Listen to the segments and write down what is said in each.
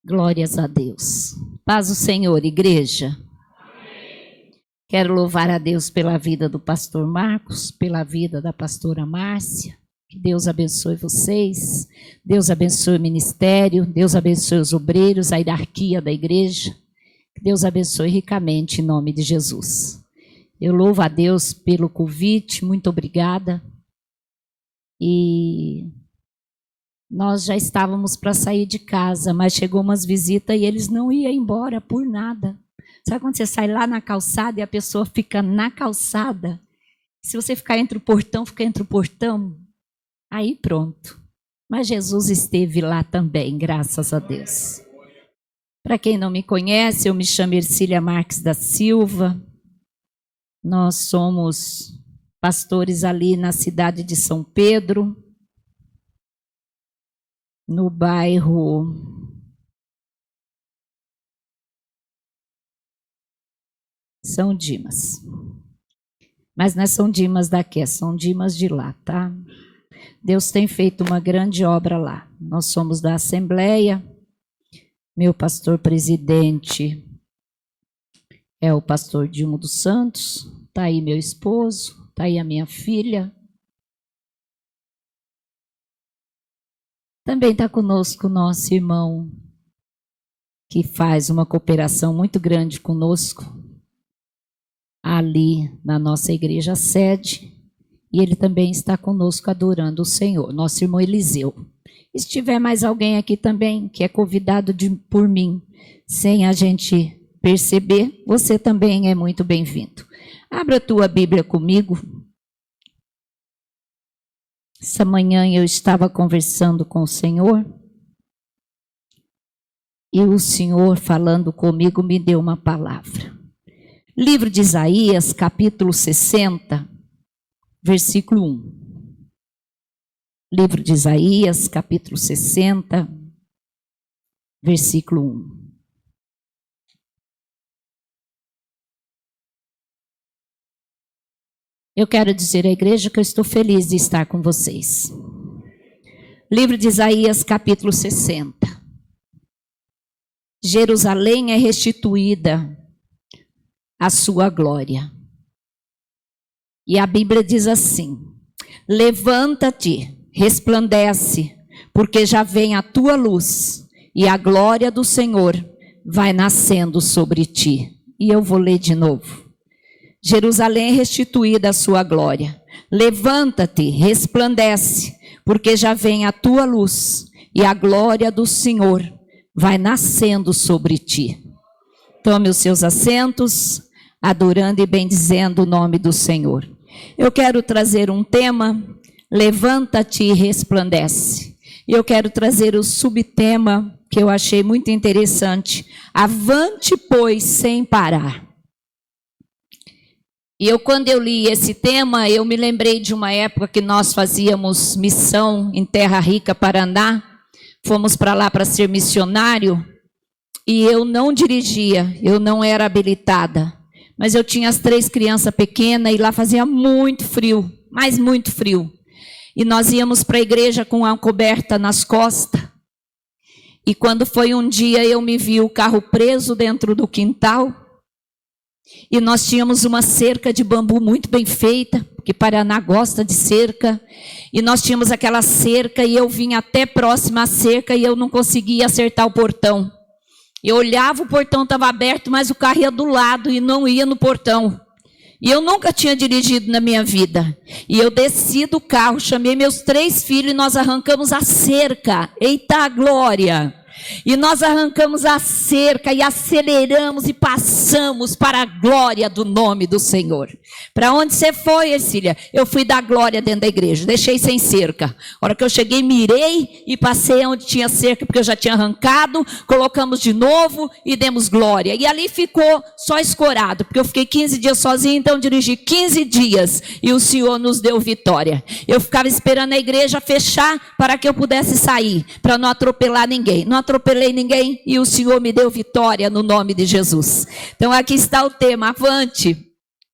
Glórias a Deus. Paz do Senhor, igreja. Amém. Quero louvar a Deus pela vida do pastor Marcos, pela vida da pastora Márcia. Que Deus abençoe vocês. Deus abençoe o ministério. Deus abençoe os obreiros, a hierarquia da igreja. Que Deus abençoe ricamente em nome de Jesus. Eu louvo a Deus pelo convite. Muito obrigada. E nós já estávamos para sair de casa, mas chegou umas visitas e eles não iam embora por nada. Sabe quando você sai lá na calçada e a pessoa fica na calçada? Se você ficar entre o portão, fica entre o portão. Aí pronto. Mas Jesus esteve lá também, graças a Deus. Para quem não me conhece, eu me chamo Ercília Marques da Silva. Nós somos pastores ali na cidade de São Pedro, no bairro São Dimas. Mas não é São Dimas daqui, é São Dimas de lá, tá? Deus tem feito uma grande obra lá. Nós somos da Assembleia. Meu pastor presidente é o pastor Dilma dos Santos. Está aí meu esposo, está aí a minha filha. Também está conosco o nosso irmão, que faz uma cooperação muito grande conosco, ali na nossa igreja sede, e ele também está conosco adorando o Senhor, nosso irmão Eliseu. E se tiver mais alguém aqui também, que é convidado por mim, sem a gente perceber, você também é muito bem-vindo. Abra a tua Bíblia comigo. Essa manhã eu estava conversando com o Senhor e o Senhor falando comigo me deu uma palavra. Livro de Isaías, capítulo 60, versículo 1. Livro de Isaías, capítulo 60, versículo 1. Eu quero dizer à igreja que eu estou feliz de estar com vocês. Livro de Isaías, capítulo 60. Jerusalém é restituída à sua glória. E a Bíblia diz assim: levanta-te, resplandece, porque já vem a tua luz, e a glória do Senhor vai nascendo sobre ti. E eu vou ler de novo. Jerusalém é restituída à sua glória. Levanta-te, resplandece, porque já vem a tua luz, e a glória do Senhor vai nascendo sobre ti. Tome os seus assentos, adorando e bendizendo o nome do Senhor. Eu quero trazer um tema, levanta-te e resplandece. E eu quero trazer o subtema, que eu achei muito interessante, avante, pois, sem parar. E quando eu li esse tema, eu me lembrei de uma época que nós fazíamos missão em Terra Rica, Paraná. Fomos para lá para ser missionário. E eu não dirigia, eu não era habilitada. Mas eu tinha as 3 crianças pequenas e lá fazia muito frio, mas muito frio. E nós íamos para a igreja com a coberta nas costas. E quando foi um dia, eu me vi o carro preso dentro do quintal. E nós tínhamos uma cerca de bambu muito bem feita, porque Paraná gosta de cerca. E nós tínhamos aquela cerca e eu vim até próxima à cerca e eu não conseguia acertar o portão. Eu olhava, o portão estava aberto, mas o carro ia do lado e não ia no portão. E eu nunca tinha dirigido na minha vida. E eu desci do carro, chamei meus 3 filhos e nós arrancamos a cerca. Eita glória! E nós arrancamos a cerca e aceleramos e passamos para a glória do nome do Senhor. Para onde você foi, Ercília? Eu fui dar glória dentro da igreja, deixei sem cerca. A hora que eu cheguei, mirei e passei onde tinha cerca, porque eu já tinha arrancado, colocamos de novo e demos glória. E ali ficou só escorado, porque eu fiquei 15 dias sozinha, então dirigi 15 dias e o Senhor nos deu vitória. Eu ficava esperando a igreja fechar para que eu pudesse sair, para não atropelar ninguém. Não atropelei ninguém e o Senhor me deu vitória no nome de Jesus. Então aqui está o tema, avante,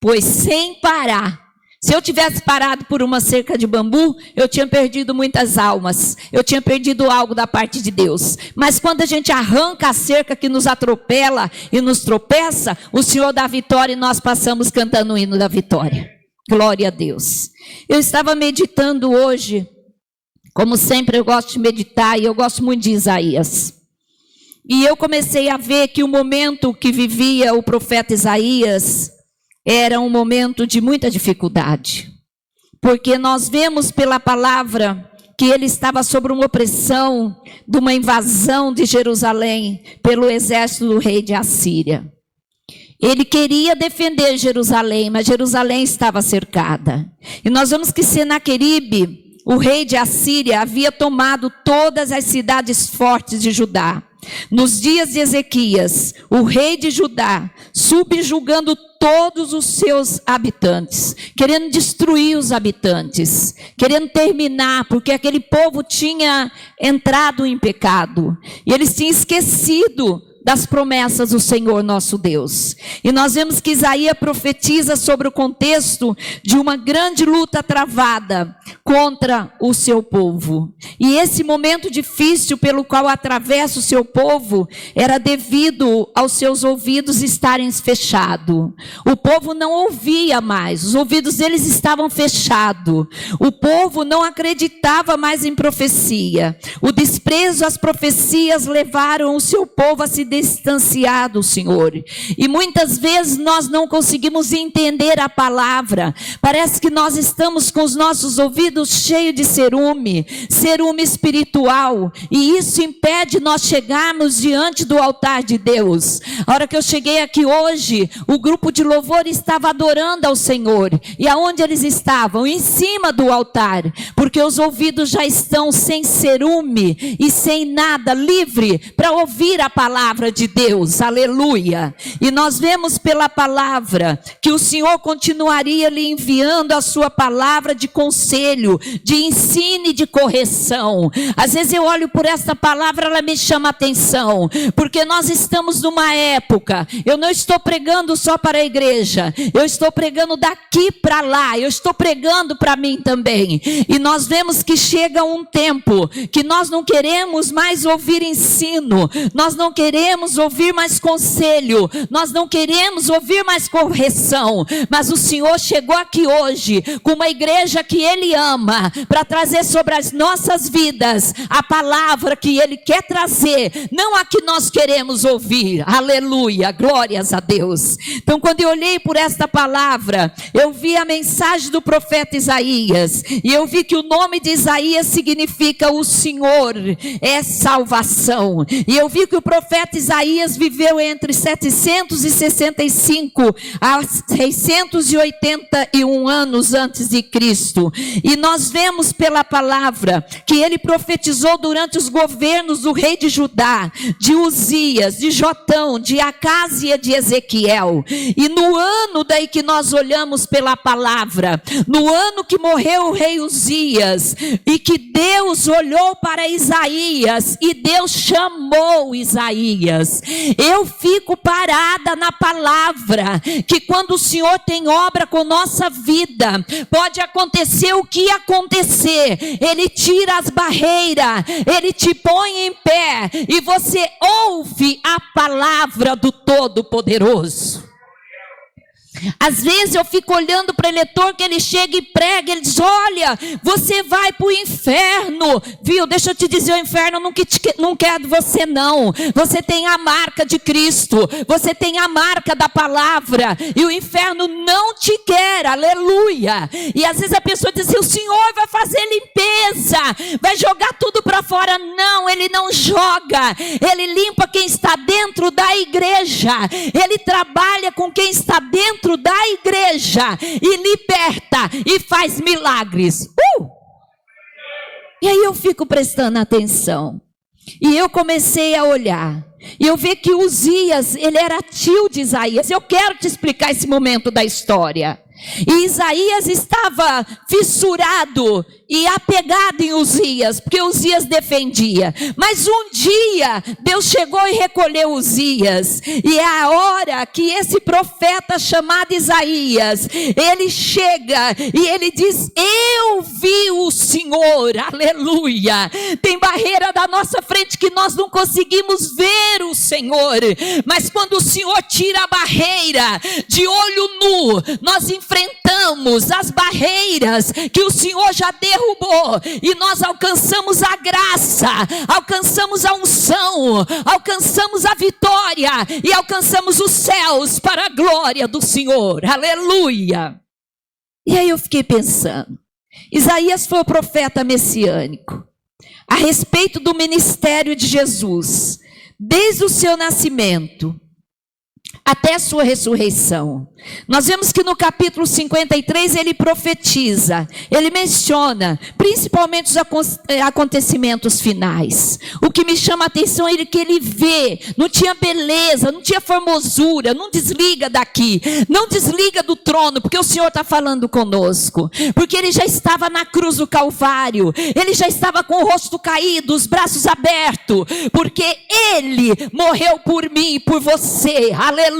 pois sem parar, Se eu tivesse parado por uma cerca de bambu, eu tinha perdido muitas almas. Eu tinha perdido algo da parte de Deus. Mas quando a gente arranca a cerca que nos atropela e nos tropeça, o Senhor dá a vitória e nós passamos cantando o hino da vitória. Glória a Deus. Eu estava meditando hoje, como sempre eu gosto de meditar, e eu gosto muito de Isaías. E eu comecei a ver que o momento que vivia o profeta Isaías era um momento de muita dificuldade, porque nós vemos pela palavra que ele estava sob uma opressão de uma invasão de Jerusalém pelo exército do rei de Assíria. Ele queria defender Jerusalém, mas Jerusalém estava cercada. E nós vemos que Senaqueribe, o rei de Assíria, havia tomado todas as cidades fortes de Judá. Nos dias de Ezequias, o rei de Judá, subjugando todos os seus habitantes, querendo destruir os habitantes, querendo terminar, porque aquele povo tinha entrado em pecado, e eles tinham esquecido das promessas do Senhor nosso Deus. E nós vemos que Isaías profetiza sobre o contexto de uma grande luta travada contra o seu povo. E esse momento difícil pelo qual atravessa o seu povo era devido aos seus ouvidos estarem fechados. O povo não ouvia mais, os ouvidos deles estavam fechados. O povo não acreditava mais em profecia. O desprezo às profecias levaram o seu povo a se distanciar do Senhor. E muitas vezes nós não conseguimos entender a palavra. Parece que nós estamos com os nossos ouvidos cheios de cerume espiritual, e isso impede nós chegarmos diante do altar de Deus. A hora que eu cheguei aqui hoje, o grupo de louvor estava adorando ao Senhor. E aonde eles estavam? Em cima do altar, porque os ouvidos já estão sem cerume e sem nada, livre para ouvir a palavra de Deus, aleluia. E nós vemos pela palavra que o Senhor continuaria lhe enviando a sua palavra de conselho, de ensino e de correção. Às vezes eu olho por essa palavra, ela me chama a atenção, porque nós estamos numa época, eu não estou pregando só para a igreja, eu estou pregando daqui para lá, eu estou pregando para mim também. E nós vemos que chega um tempo que nós não queremos mais ouvir ensino, nós não queremos ouvir mais conselho, nós não queremos ouvir mais correção, mas o Senhor chegou aqui hoje com uma igreja que Ele ama, para trazer sobre as nossas vidas a palavra que Ele quer trazer, não a que nós queremos ouvir, aleluia, glórias a Deus. Então quando eu olhei por esta palavra, eu vi a mensagem do profeta Isaías, e eu vi que o nome de Isaías significa o Senhor é salvação, e eu vi que o profeta Isaías viveu entre 765 a 681 anos antes de Cristo. E nós vemos pela palavra que ele profetizou durante os governos do rei de Judá, de Uzias, de Jotão, de Acás e de Ezequiel. E no ano daí que nós olhamos pela palavra, no ano que morreu o rei Uzias, e que Deus olhou para Isaías, e Deus chamou Isaías. Eu fico parada na palavra, que quando o Senhor tem obra com nossa vida, pode acontecer o que acontecer, Ele tira as barreiras, Ele te põe em pé, e você ouve a palavra do Todo-Poderoso. Às vezes eu fico olhando para o eleitor, que ele chega e prega, ele diz, olha, você vai para o inferno, viu, deixa eu te dizer, o inferno não quer você não, você tem a marca de Cristo, você tem a marca da palavra, e o inferno não te quer, aleluia. E às vezes a pessoa diz assim, o Senhor vai fazer limpeza, vai jogar tudo para fora. Não, Ele não joga, Ele limpa quem está dentro da igreja, Ele trabalha com quem está dentro da igreja e liberta e faz milagres. E aí eu fico prestando atenção, e eu comecei a olhar, e eu vi que Uzias, ele era tio de Isaías. Eu quero te explicar esse momento da história. E Isaías estava fissurado e apegado em Uzias, porque Uzias defendia. Mas um dia Deus chegou e recolheu Uzias. E é a hora que esse profeta chamado Isaías, ele chega e ele diz: eu vi o Senhor, aleluia. Tem barreira na nossa frente que nós não conseguimos ver o Senhor. Mas quando o Senhor tira a barreira, de olho nu, nós enfrentamos as barreiras que o Senhor já derrubou, e nós alcançamos a graça, alcançamos a unção, alcançamos a vitória e alcançamos os céus para a glória do Senhor, aleluia. E aí eu fiquei pensando, Isaías foi o profeta messiânico a respeito do ministério de Jesus, desde o seu nascimento até a sua ressurreição. Nós vemos que no capítulo 53 ele profetiza, ele menciona principalmente os acontecimentos finais. O que me chama a atenção é que ele vê, não tinha beleza, não tinha formosura, não desliga daqui, não desliga do trono, porque o Senhor está falando conosco, porque ele já estava na cruz do Calvário, ele já estava com o rosto caído, os braços abertos, porque ele morreu por mim e por você, aleluia.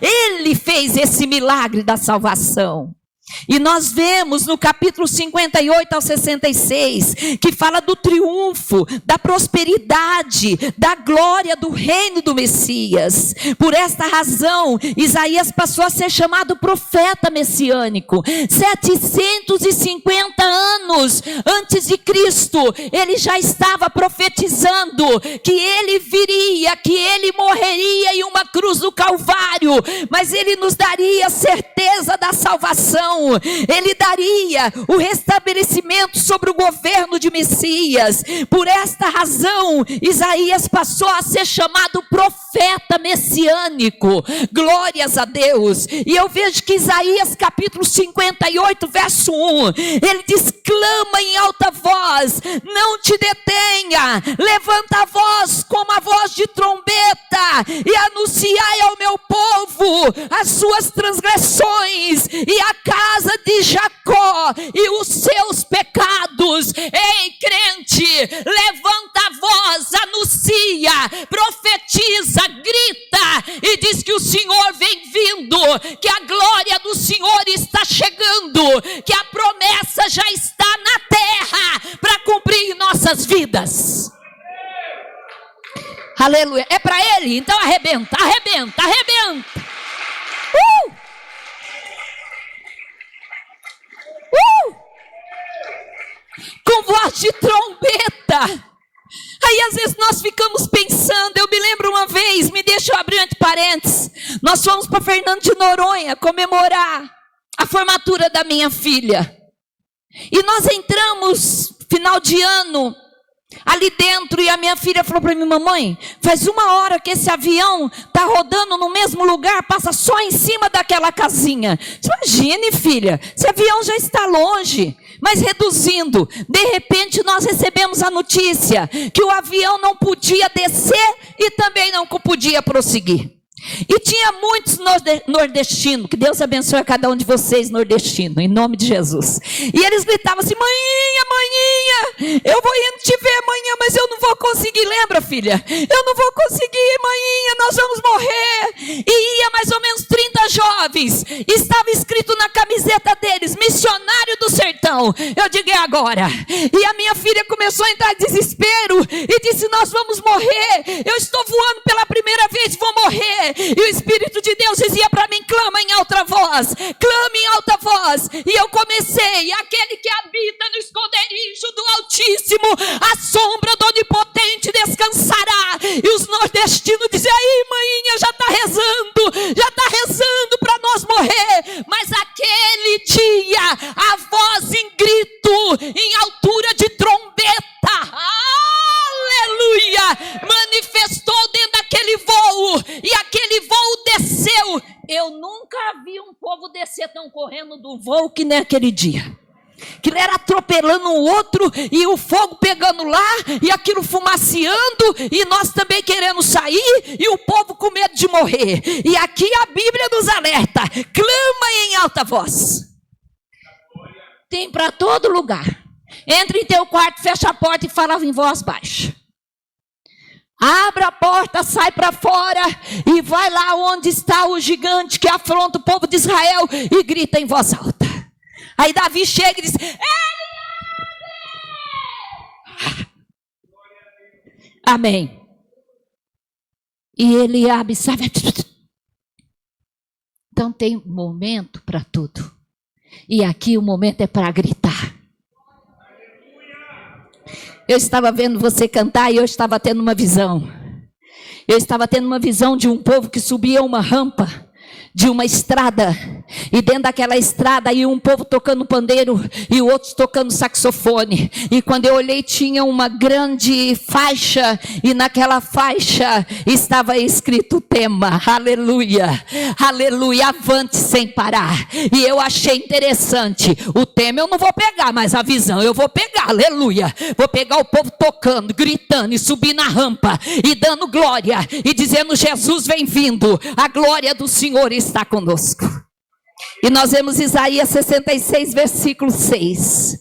Ele fez esse milagre da salvação. E nós vemos no capítulo 58 ao 66, que fala do triunfo, da prosperidade, da glória do reino do Messias. Por esta razão, Isaías passou a ser chamado profeta messiânico. 750 anos antes de Cristo, ele já estava profetizando que ele viria, que ele morreria em uma cruz do Calvário, mas ele nos daria certeza da salvação. Ele daria o restabelecimento sobre o governo de Messias. Por esta razão, Isaías passou a ser chamado profeta messiânico. Glórias a Deus. E eu vejo que Isaías capítulo 58 verso 1, ele diz: clama em alta voz, não te detenha, levanta a voz como a voz de trombeta e anunciai ao meu povo as suas transgressões e a casa de Jacó e os seus pecados. Ei, crente, levanta a voz, anuncia, profetiza, grita e diz que o Senhor vem vindo, que a glória do Senhor está chegando, que a promessa já está na terra para cumprir em nossas vidas. Aleluia. É para ele? Então arrebenta, arrebenta, arrebenta. Com voz de trombeta. Aí às vezes nós ficamos pensando, eu me lembro uma vez, me deixa eu abrir entre parênteses, nós fomos para Fernando de Noronha comemorar a formatura da minha filha. E nós entramos final de ano ali dentro, e a minha filha falou para mim: mamãe, faz 1 hora que esse avião está rodando no mesmo lugar, passa só em cima daquela casinha. Imagine, filha, esse avião já está longe, mas reduzindo. De repente nós recebemos a notícia que o avião não podia descer e também não podia prosseguir. E tinha muitos nordestinos, que Deus abençoe a cada um de vocês nordestinos, em nome de Jesus. E eles gritavam assim: maninha, maninha, eu vou indo te ver, maninha, mas eu não vou conseguir. Lembra, filha? Eu não vou conseguir, maninha, nós vamos morrer. E ia mais ou menos 30 jovens, estava escrito na camiseta deles: missionário do sertão. Eu digo: é agora. E a minha filha começou a entrar em desespero e disse: nós vamos morrer, eu estou voando pela primeira vez, vou morrer. E o Espírito de Deus dizia para mim: clama em alta voz, clame em alta voz. E eu comecei: aquele que habita no esconderijo do Altíssimo, a sombra do Onipotente descansará. E os nordestinos diziam: aí, maninha, já está rezando para nós morrer. Mas aquele dia, a voz em grito, em altura de trombeta, aleluia, manifestou dentro daquele voo, e aquele voo desceu. Eu nunca vi um povo descer tão correndo do voo que naquele dia. aquilo era atropelando um outro, e o fogo pegando lá, e aquilo fumaciando, e nós também querendo sair, e o povo com medo de morrer. E aqui a Bíblia nos alerta: clama em alta voz. Tem para todo lugar. Entra em teu quarto, fecha a porta e fala em voz baixa. Abra a porta, sai para fora e vai lá onde está o gigante que afronta o povo de Israel e grita em voz alta. Aí Davi chega e diz: amém. E Eliabe sabe. Então tem momento para tudo. E aqui o momento é para gritar. Eu estava vendo você cantar e eu estava tendo uma visão. Eu estava tendo uma visão de um povo que subia uma rampa de uma estrada, e dentro daquela estrada aí um povo tocando pandeiro e outros tocando saxofone, e quando eu olhei tinha uma grande faixa, e naquela faixa estava escrito o tema: aleluia, aleluia, avante sem parar. E eu achei interessante, o tema eu não vou pegar, mas a visão eu vou pegar, aleluia, vou pegar o povo tocando, gritando e subir na rampa e dando glória e dizendo: Jesus vem vindo, a glória do Senhor está conosco. E nós vemos Isaías 66, versículo 6,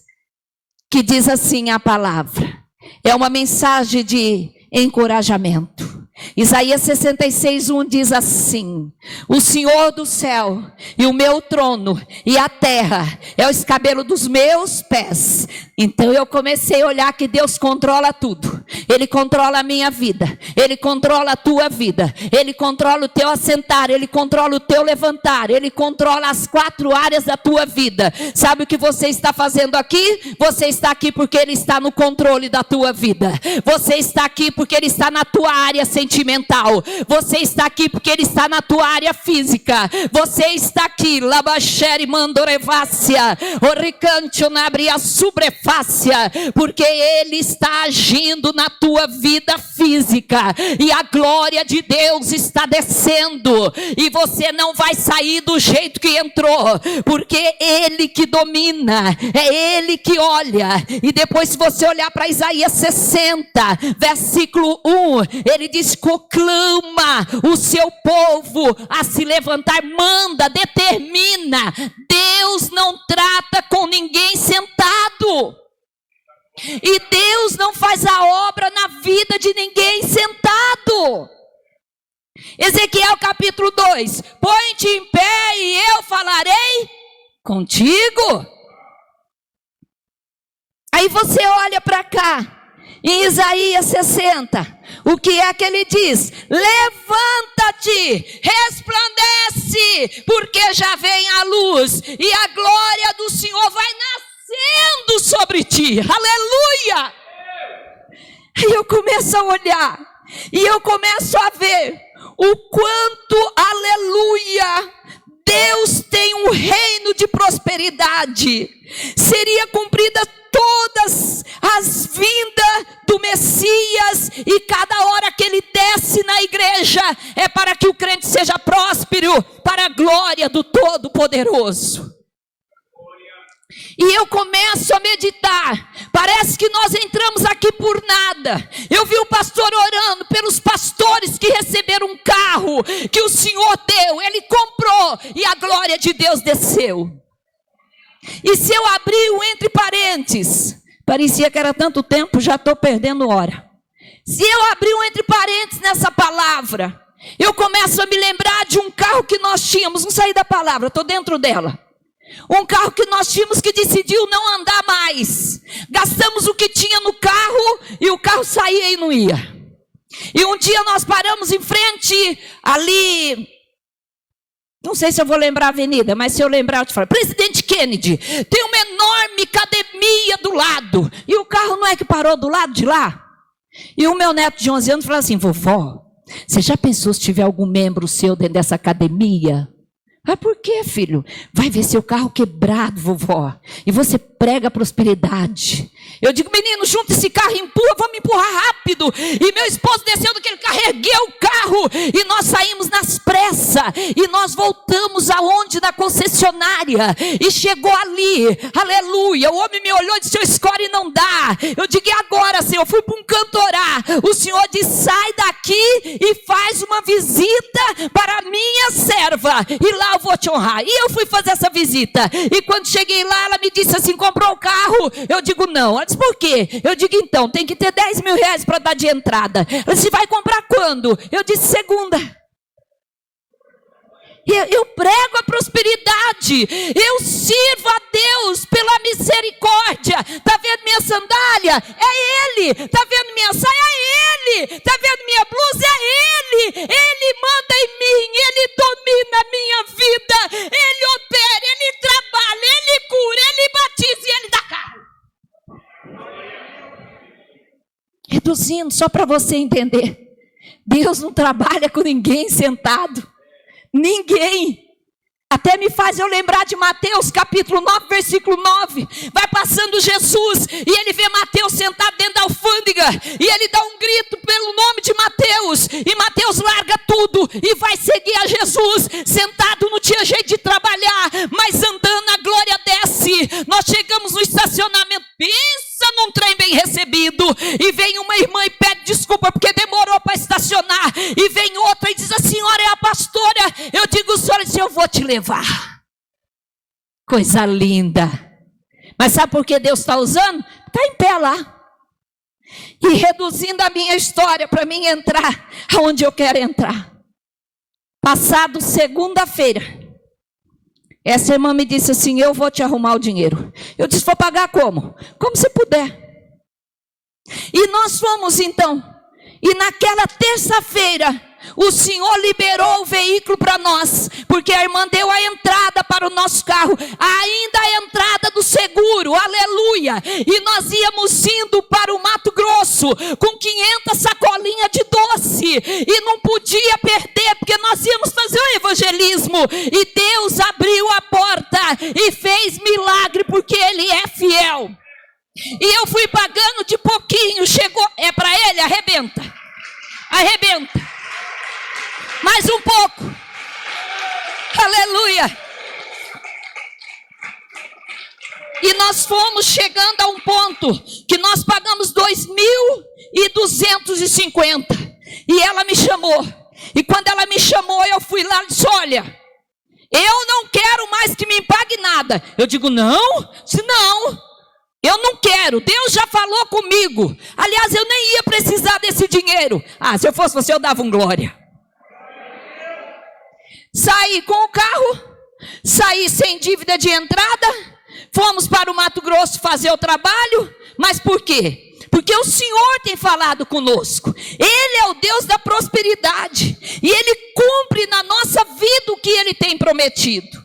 que diz assim a palavra, é uma mensagem de encorajamento. Isaías 66, 1 diz assim: o Senhor do céu e o meu trono e a terra é o escabelo dos meus pés. Então eu comecei a olhar que Deus controla tudo. Ele controla a minha vida, Ele controla a tua vida, Ele controla o teu assentar, Ele controla o teu levantar, Ele controla as 4 áreas da tua vida. Sabe o que você está fazendo aqui? Você está aqui porque Ele está no controle da tua vida. Você está aqui porque Ele está na tua área sentimental. Você está aqui porque Ele está na tua área física. Você está aqui, Labachere Mandorevácia, Oricantio Nabria Subrefácia, porque Ele está agindo na tua vida física, e a glória de Deus está descendo, e você não vai sair do jeito que entrou, porque Ele que domina, é Ele que olha. E depois, se você olhar para Isaías 60, versículo 1, ele diz: proclama o seu povo a se levantar, manda, determina. Deus não trata com ninguém sentado. E Deus não faz a obra na vida de ninguém sentado. Ezequiel capítulo 2: põe-te em pé e eu falarei contigo. Aí você olha para cá, em Isaías 60, o que é que ele diz? Levanta-te, resplandece, porque já vem a luz, e a glória do Senhor vai nascendo sobre ti. Aleluia! E eu começo a olhar, e eu começo a ver o quanto, aleluia, Deus tem um reino de prosperidade. Seria cumprida todas as vindas do Messias, e cada hora que ele desce na igreja é para que o crente seja próspero, para a glória do Todo-Poderoso. E eu começo a meditar, parece que nós entramos aqui por nada. Eu vi o pastor orando pelos pastores que receberam um carro que o Senhor deu, ele comprou, e a glória de Deus desceu. E se eu abrir o entre parênteses, parecia que era tanto tempo, já estou perdendo hora. Se eu abrir um entre parênteses nessa palavra, eu começo a me lembrar de um carro que nós tínhamos, não saí da palavra, estou dentro dela. Um carro que nós tínhamos que decidiu não andar mais. Gastamos o que tinha no carro e o carro saía e não ia. E um dia nós paramos em frente ali, não sei se eu vou lembrar a avenida, mas se eu lembrar eu te falo, Presidente Kennedy, tem uma enorme academia do lado. E o carro não é que parou do lado de lá? E o meu neto de 11 anos falou assim: vovó, você já pensou se tiver algum membro seu dentro dessa academia? Ah, por quê, filho? Vai ver seu carro quebrado, vovó, e você prega prosperidade. Eu digo: menino, junta esse carro e empurra, vamos empurrar rápido. rápido. E meu esposo desceu daquele carro, ergueu o carro. E nós saímos nas pressas. E nós voltamos aonde? Na concessionária. E chegou ali, aleluia. O homem me olhou e disse: eu escolhe não dá. Eu digo: e agora, Senhor? Eu fui para um canto orar. O Senhor disse: sai daqui e faz uma visita para a minha serva. E lá eu vou te honrar. E eu fui fazer essa visita. E quando cheguei lá, ela me disse assim: comprou o carro? Eu digo: não. Ela disse: por quê? Eu digo: então, tem que ter 10 mil reais para dar de entrada. Ela disse: vai comprar quando? Eu disse: segunda. Eu prego a prosperidade, eu sirvo a Deus pela misericórdia. Está vendo minha sandália? É Ele. Está vendo minha saia? É Ele. Está vendo minha blusa? É Ele. Ele manda em mim, Ele domina a minha vida, Ele opera, Ele trabalha, Ele cura, Ele batiza e Ele dá carro. Reduzindo, só para você entender, Deus não trabalha com ninguém sentado. Ninguém. Até me faz eu lembrar de Mateus capítulo 9, versículo 9. Vai passando Jesus e ele vê Mateus sentado dentro da alfândega. E ele dá um grito pelo nome de Mateus. E Mateus larga tudo e vai seguir a Jesus. Sentado, não tinha jeito de trabalhar, mas andando, a glória desce. Nós chegamos no estacionamento. Pensa num trem bem recebido. E vem uma irmã e pede desculpa porque demorou para estacionar. E vem outra e diz: a senhora é a pastora? Eu digo: senhora, disse: eu vou te levar. Coisa linda. Mas sabe por que Deus está usando? Está em pé lá. E reduzindo a minha história para mim entrar aonde eu quero entrar. Passado segunda-feira, essa irmã me disse assim: eu vou te arrumar o dinheiro. Eu disse: vou pagar como? Como você puder. E nós fomos então. E naquela terça-feira, o Senhor liberou o veículo para nós, porque a irmã deu a entrada para o nosso carro, ainda a entrada do seguro, aleluia. E nós íamos indo para o Mato Grosso com 500 sacolinhas de doce, e não podia perder, porque nós íamos fazer o evangelismo. E Deus abriu a porta e fez milagre, porque Ele é fiel. E eu fui pagando de pouquinho, chegou, é para Ele, arrebenta, arrebenta. Mais um pouco. Aleluia. E nós fomos chegando a um ponto que nós pagamos 2.250. E ela me chamou. E quando ela me chamou, eu fui lá e disse: olha, eu não quero mais que me pague nada. Eu digo: não? Se não, eu não quero. Deus já falou comigo. Aliás, eu nem ia precisar desse dinheiro. Ah, se eu fosse você, eu dava um glória. Saí com o carro, saí sem dívida de entrada, fomos para o Mato Grosso fazer o trabalho. Mas por quê? Porque o Senhor tem falado conosco. Ele é o Deus da prosperidade, e Ele cumpre na nossa vida o que Ele tem prometido.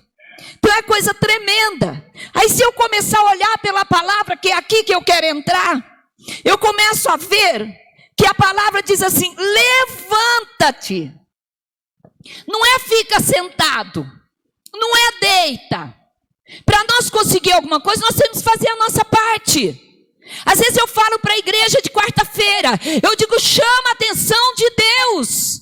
Então é coisa tremenda. Aí se eu começar a olhar pela palavra, que é aqui que eu quero entrar, eu começo a ver que a palavra diz assim: levanta-te. Não é fica sentado, não é deita. Para nós conseguir alguma coisa, nós temos que fazer a nossa parte. Às vezes eu falo para a igreja de quarta-feira, eu digo: chama a atenção de Deus.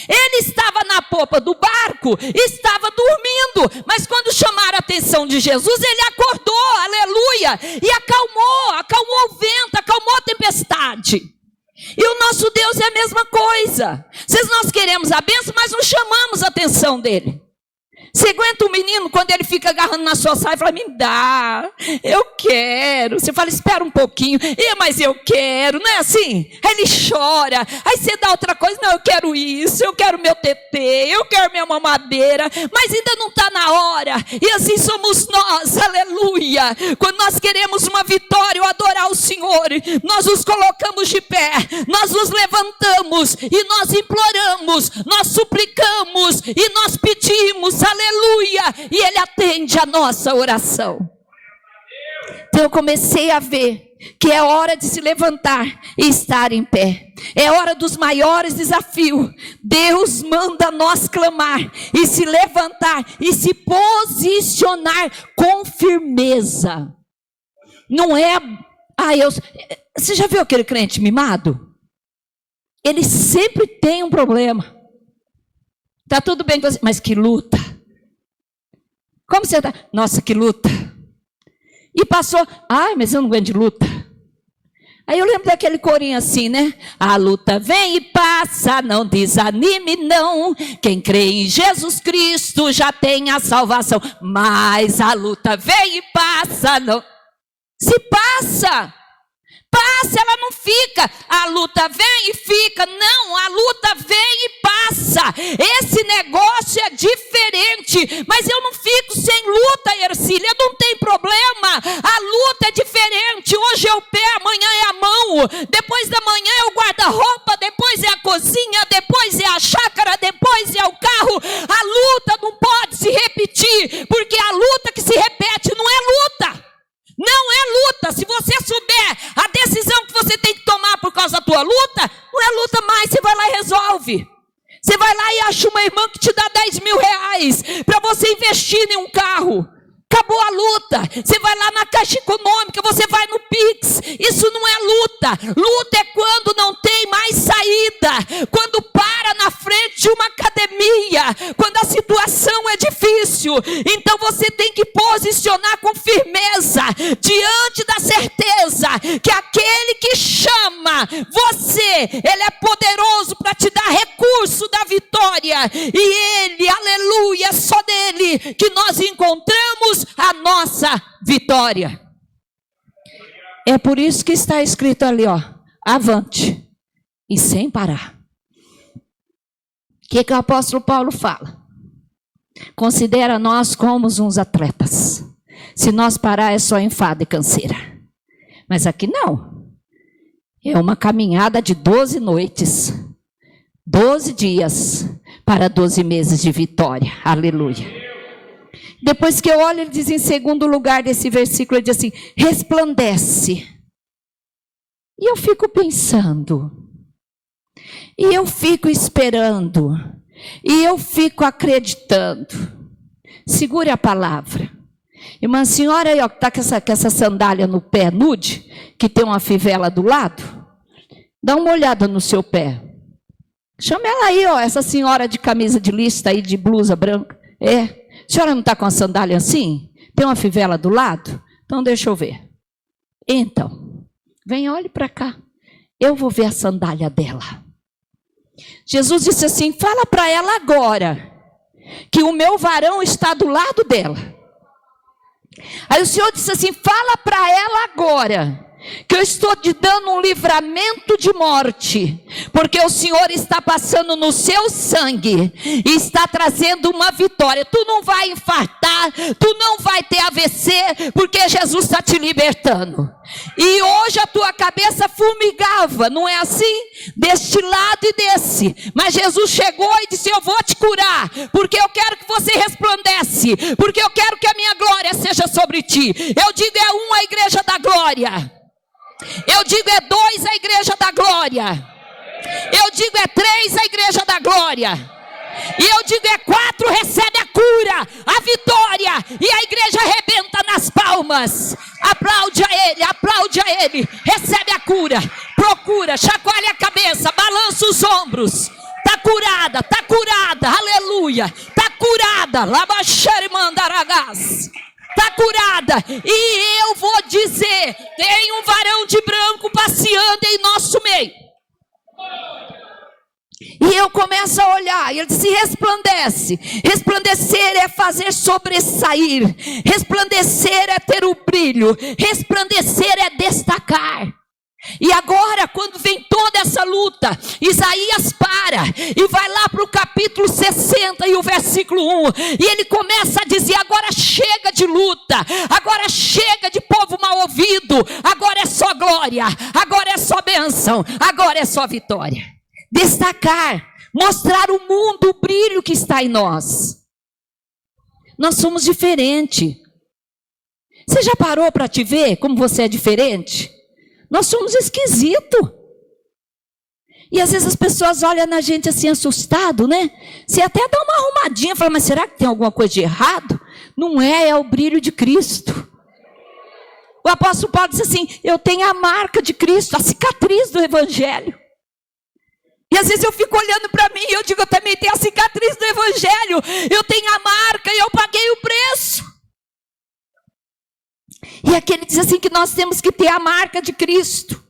Ele estava na popa do barco, estava dormindo, mas quando chamaram a atenção de Jesus, ele acordou, aleluia, e acalmou o vento, acalmou a tempestade. E o nosso Deus é a mesma coisa. Nós queremos a bênção, mas não chamamos a atenção dele. Você aguenta o menino quando ele fica agarrando na sua saia e fala: me dá, eu quero. Você fala: espera um pouquinho. Mas eu quero, não é assim? Aí ele chora, aí você dá outra coisa: não, eu quero isso, eu quero meu tetê, eu quero minha mamadeira, mas ainda não está na hora. E assim somos nós, aleluia. Quando nós queremos uma vitória ou adorar o Senhor, nós nos colocamos de pé, nós nos levantamos e nós imploramos, nós suplicamos e nós pedimos, aleluia, e Ele atende a nossa oração. Então eu comecei a ver que é hora de se levantar e estar em pé. É hora dos maiores desafios. Deus manda nós clamar e se levantar e se posicionar com firmeza. Não é Você já viu aquele crente mimado? Ele sempre tem um problema. Tá tudo bem com você, mas que luta. Como você tá? Nossa, que luta. E passou, mas eu não aguento de luta. Aí eu lembro daquele corinho assim, né? A luta vem e passa, não desanime não. Quem crê em Jesus Cristo já tem a salvação. Mas a luta vem e passa, não. Se passa, ela não fica. A luta vem e fica. Não, a luta vem e passa. Esse negócio é diferente. Mas eu não fico sem luta, Ercília. Não tem problema. A luta é diferente. Hoje é o pé, amanhã é a mão. Depois da manhã é o guarda-roupa. Depois é a cozinha. Depois é a chácara. Depois é o carro. A luta não pode se repetir. Porque a luta que se repete não é luta. Não é luta. Se você souber a decisão que você tem que tomar por causa da tua luta, não é luta mais, você vai lá e resolve. Você vai lá e acha uma irmã que te dá 10 mil reais para você investir em um carro. Acabou a luta. Você vai lá na Caixa Econômica, você vai no Pix. Isso não é luta. Luta é quando não tem mais saída. Quando para na frente de uma academia. Quando a situação é difícil. Então você tem que posicionar com firmeza. Diante da certeza que aquele que chama você, ele é poderoso para te dar recurso da vitória. E ele, aleluia, só nele que nós encontramos a nossa vitória. É por isso que está escrito ali, avante e sem parar. O que o apóstolo Paulo fala? Considera nós como uns atletas. Se nós parar é só enfado e canseira. Mas aqui não. É uma caminhada de 12 noites, 12 dias para 12 meses de vitória. Aleluia. Depois que eu olho, ele diz em segundo lugar desse versículo, ele diz assim, resplandece. E eu fico pensando, e eu fico esperando, e eu fico acreditando. Segure a palavra. Irmã, a senhora aí, que está com essa sandália no pé nude, que tem uma fivela do lado, dá uma olhada no seu pé. Chama ela aí, essa senhora de camisa de lista aí, de blusa branca. A senhora não está com a sandália assim? Tem uma fivela do lado? Então deixa eu ver. Então, vem, olhe para cá. Eu vou ver a sandália dela. Jesus disse assim, fala para ela agora, que o meu varão está do lado dela. Aí o Senhor disse assim, fala para ela agora, que eu estou te dando um livramento de morte, porque o Senhor está passando no seu sangue e está trazendo uma vitória. Tu não vai infartar, tu não vai ter AVC, porque Jesus está te libertando. E hoje a tua cabeça fumegava, não é assim? Deste lado e desse. Mas Jesus chegou e disse, eu vou te curar, porque eu quero que você resplandece, porque eu quero que a minha glória seja sobre ti. Eu digo, é a igreja da glória. Eu digo, é 2 a igreja da glória. Eu digo, é 3 a igreja da glória. E eu digo, é 4, recebe a cura, a vitória. E a igreja arrebenta nas palmas. Aplaude a ele, recebe a cura. Procura, chacoalha a cabeça, balança os ombros. Está curada, aleluia. Está curada, labaxere mandaragás. Está curada, e eu vou dizer, tem um varão de branco passeando em nosso meio. E eu começo a olhar, e ele disse, resplandece. Resplandecer é fazer sobressair, resplandecer é ter o brilho, resplandecer é destacar. E agora, quando vem toda essa luta, Isaías para e vai lá para o capítulo 60 e o versículo 1, e ele começa a dizer, agora chega de luta, agora chega de povo mal ouvido, agora é só glória, agora é só bênção, agora é só vitória. Destacar, mostrar ao mundo o brilho que está em nós. Nós somos diferentes. Você já parou para te ver como você é diferente? Nós somos esquisitos. E às vezes as pessoas olham na gente assim assustado, né? Você até dá uma arrumadinha, fala, mas será que tem alguma coisa de errado? Não é, é o brilho de Cristo. O apóstolo Paulo disse assim: eu tenho a marca de Cristo, a cicatriz do evangelho. E às vezes eu fico olhando para mim e eu digo: eu também tenho a cicatriz do evangelho, eu tenho a marca e eu paguei o preço. E aqui ele diz assim que nós temos que ter a marca de Cristo.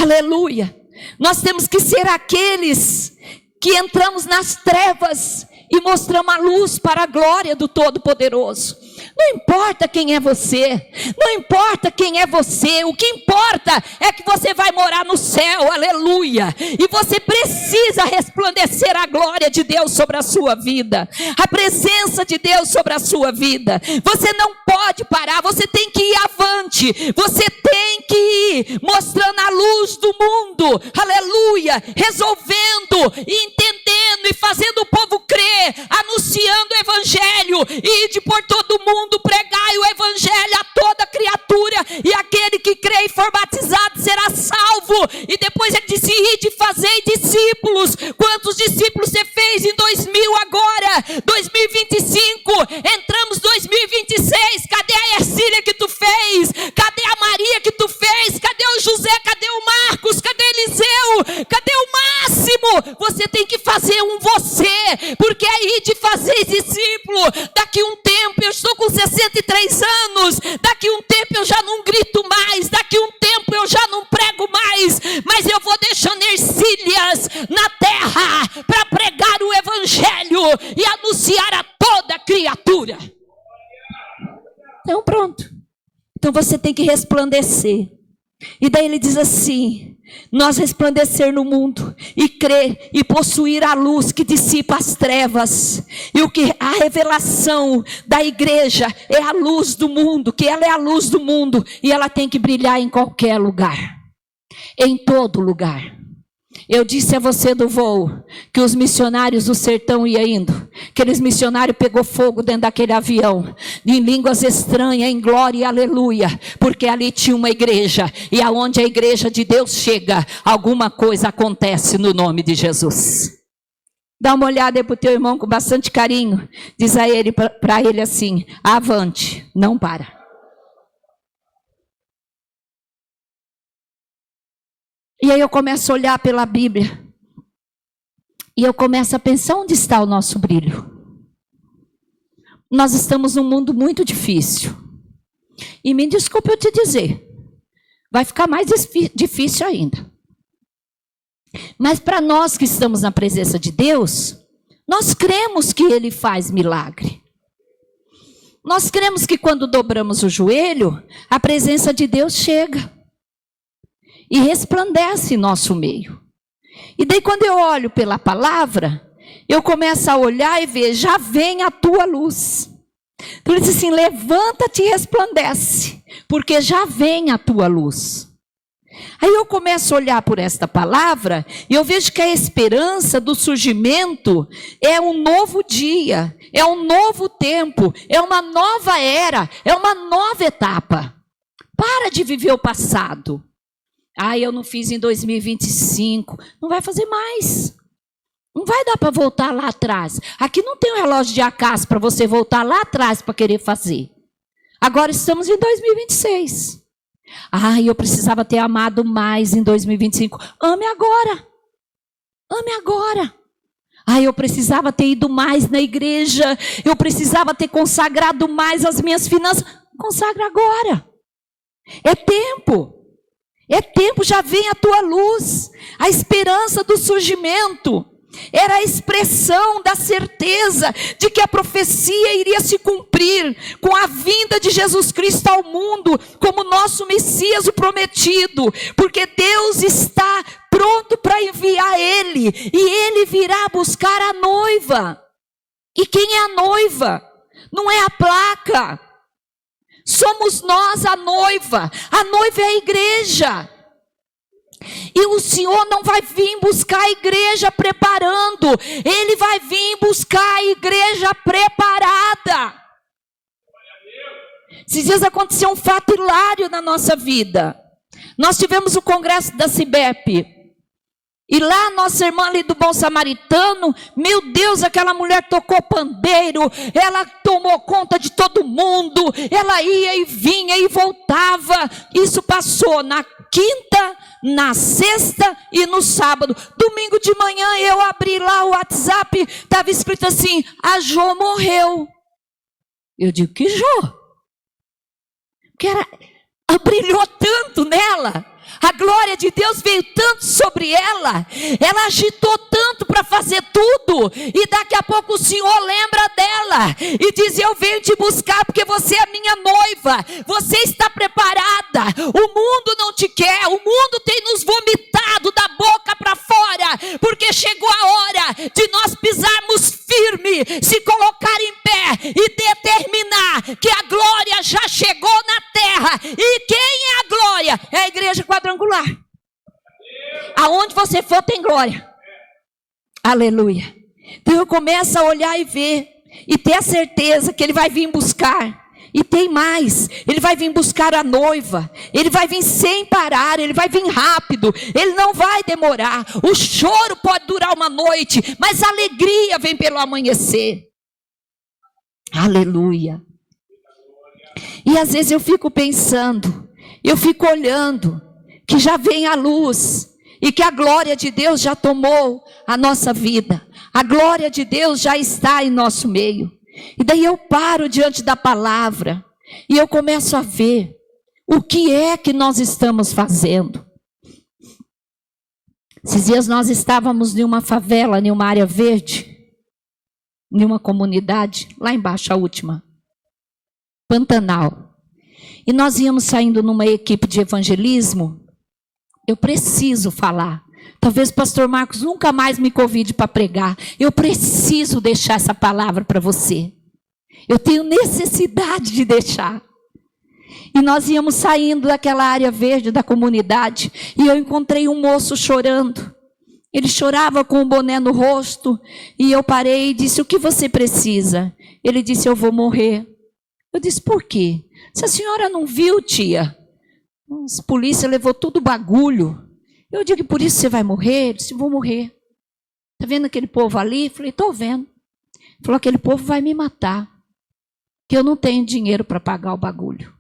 Aleluia. Nós temos que ser aqueles que entramos nas trevas e mostramos a luz para a glória do Todo-Poderoso. Não importa quem é você, não importa quem é você, o que importa é que você vai morar no céu, aleluia, e você precisa resplandecer a glória de Deus sobre a sua vida, a presença de Deus sobre a sua vida. Você não pode parar, você tem que ir avante, você tem que ir mostrando a luz do mundo, aleluia, resolvendo, entendendo e fazendo o povo crer, anunciando o evangelho, e de por todo o mundo pregai o evangelho a toda criatura, e aquele que crê e for batizado será salvo. E depois ele disse: ide, fazei discípulos. Quantos discípulos você fez em 2000 agora? 2025, entramos 2026, cadê a Ercília que tu fez? Cadê a Maria que tu fez? Cadê o José? Cadê o Marcos? Cadê Eliseu? Cadê o Máximo? Você tem que fazer um você, porque é ir de fazer discípulo. Daqui um tempo, eu estou com 63 anos, daqui um tempo eu já não grito mais, daqui um tempo eu já não prego mais, mas eu vou deixando ercílias na terra para pregar o evangelho e anunciar a toda criatura. Então pronto, então você tem que resplandecer. E daí ele diz assim: nós resplandecer no mundo e crer e possuir a luz que dissipa as trevas. E o que a revelação da igreja é a luz do mundo, que ela é a luz do mundo e ela tem que brilhar em qualquer lugar, em todo lugar. Eu disse a você do voo que os missionários do sertão iam indo, aqueles missionários pegou fogo dentro daquele avião, em línguas estranhas, em glória e aleluia, porque ali tinha uma igreja, e aonde a igreja de Deus chega, alguma coisa acontece no nome de Jesus. Dá uma olhada aí para o teu irmão com bastante carinho, diz a ele, para ele assim: avante, não para. E aí eu começo a olhar pela Bíblia, e eu começo a pensar: onde está o nosso brilho? Nós estamos num mundo muito difícil, e me desculpe eu te dizer, vai ficar mais difícil ainda. Mas para nós que estamos na presença de Deus, nós cremos que Ele faz milagre. Nós cremos que quando dobramos o joelho, a presença de Deus chega e resplandece em nosso meio. E daí quando eu olho pela palavra, eu começo a olhar e ver: já vem a tua luz. Então ele diz assim: levanta-te e resplandece, porque já vem a tua luz. Aí eu começo a olhar por esta palavra e eu vejo que a esperança do surgimento é um novo dia, é um novo tempo, é uma nova era, é uma nova etapa. Para de viver o passado. Eu não fiz em 2025. Não vai fazer mais. Não vai dar para voltar lá atrás. Aqui não tem um relógio de acaso para você voltar lá atrás para querer fazer. Agora estamos em 2026. Eu precisava ter amado mais em 2025. Ame agora. Ame agora. Eu precisava ter ido mais na igreja. Eu precisava ter consagrado mais as minhas finanças. Consagra agora. É tempo. É tempo, já vem a tua luz. A esperança do surgimento era a expressão da certeza de que a profecia iria se cumprir com a vinda de Jesus Cristo ao mundo como nosso Messias, o prometido, porque Deus está pronto para enviar Ele, e Ele virá buscar a noiva. E quem é a noiva? Não é a placa. Somos nós a noiva é a igreja. E o Senhor não vai vir buscar a igreja preparando, Ele vai vir buscar a igreja preparada. Esses dias aconteceu um fato hilário na nossa vida. Nós tivemos o congresso da CIBEP, E lá nossa irmã ali do Bom Samaritano, meu Deus, aquela mulher tocou pandeiro, ela tomou conta de todo mundo, ela ia e vinha e voltava. Isso passou na quinta, na sexta e no sábado. Domingo de manhã eu abri lá o WhatsApp, estava escrito assim: a Jô morreu. Eu digo, que Jô? Porque brilhou tanto nela. A glória de Deus veio tanto sobre ela, ela agitou tanto para fazer tudo, e daqui a pouco o Senhor lembra dela, e diz: eu venho te buscar porque você é minha noiva, você está preparada, o mundo não te quer, o mundo tem nos vomitado da boca para fora, porque chegou a hora de nós pisarmos firme, se colocar em pé, e determinar que a glória já chegou na terra, e quem é a glória? É a igreja quadrangular. Aonde você for tem glória. Aleluia. Então eu começo a olhar e ver, e ter a certeza que Ele vai vir buscar. E tem mais, Ele vai vir buscar a noiva, Ele vai vir sem parar, Ele vai vir rápido, Ele não vai demorar. O choro pode durar uma noite, mas a alegria vem pelo amanhecer. Aleluia. E às vezes eu fico pensando, eu fico olhando, que já vem a luz, e que a glória de Deus já tomou a nossa vida, a glória de Deus já está em nosso meio. E daí eu paro diante da palavra, e eu começo a ver, o que é que nós estamos fazendo. Esses dias nós estávamos em uma favela, em uma área verde, em uma comunidade, lá embaixo a última, Pantanal. E nós íamos saindo numa equipe de evangelismo. Eu preciso falar. Talvez o pastor Marcos nunca mais me convide para pregar. Eu preciso deixar essa palavra para você. Eu tenho necessidade de deixar. E nós íamos saindo daquela área verde da comunidade, e eu encontrei um moço chorando. Ele chorava com um boné no rosto, e eu parei e disse: o que você precisa? Ele disse: eu vou morrer. Eu disse: por quê? Se a senhora não viu, tia, a polícia levou todo o bagulho. Eu digo: por isso você vai morrer? Ele disse: vou morrer. Está vendo aquele povo ali? Eu falei: estou vendo. Ele falou: aquele povo vai me matar, que eu não tenho dinheiro para pagar o bagulho.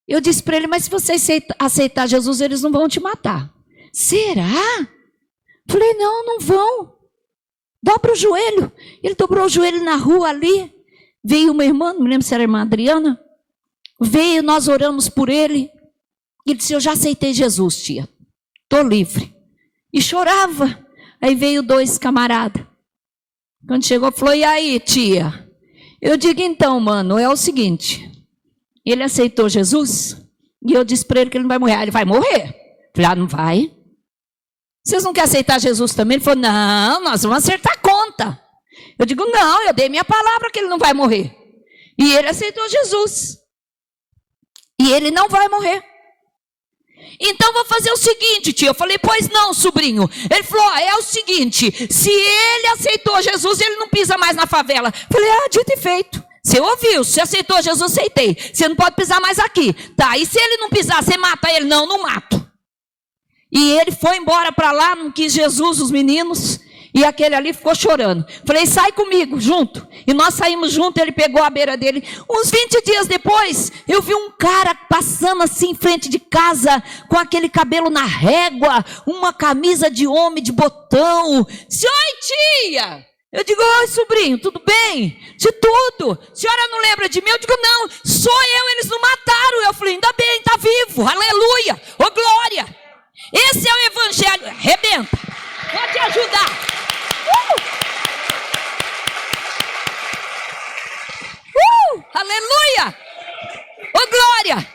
Eu disse para ele: mas se você aceitar Jesus, eles não vão te matar. Será? Eu falei: não, não vão. Dobra o joelho. Ele dobrou o joelho na rua ali. Veio uma irmã, não me lembro se era a irmã Adriana. Veio, nós oramos por ele. Ele disse: eu já aceitei Jesus, tia. Estou livre. E chorava. Aí veio dois camaradas. Quando chegou, falou: e aí, tia? Eu digo: então, mano, é o seguinte. Ele aceitou Jesus. E eu disse para ele que ele não vai morrer. Ele vai morrer. Eu falei: ah, não vai? Vocês não querem aceitar Jesus também? Ele falou: não, nós vamos acertar a conta. Eu digo: não, eu dei minha palavra que ele não vai morrer. E ele aceitou Jesus. E ele não vai morrer. Então vou fazer o seguinte, tia. Eu falei: pois não, sobrinho. Ele falou: é o seguinte, se ele aceitou Jesus, ele não pisa mais na favela. Eu falei: ah, dito e feito. Você ouviu, se aceitou Jesus, aceitei. Você não pode pisar mais aqui. Tá, e se ele não pisar, você mata ele? Não, não mato. E ele foi embora para lá, não quis Jesus, os meninos. E aquele ali ficou chorando. Falei: sai comigo, junto. E nós saímos junto, ele pegou a beira dele. Uns 20 dias depois, eu vi um cara passando assim em frente de casa, com aquele cabelo na régua, uma camisa de homem de botão. Disse: oi, tia. Eu digo: oi, sobrinho, tudo bem? De tudo. A senhora não lembra de mim? Eu digo: não, sou eu, eles não mataram. Eu falei: ainda bem, está vivo, aleluia, ô glória. Esse é o evangelho, arrebenta. Vou te ajudar. Aleluia! Ô glória!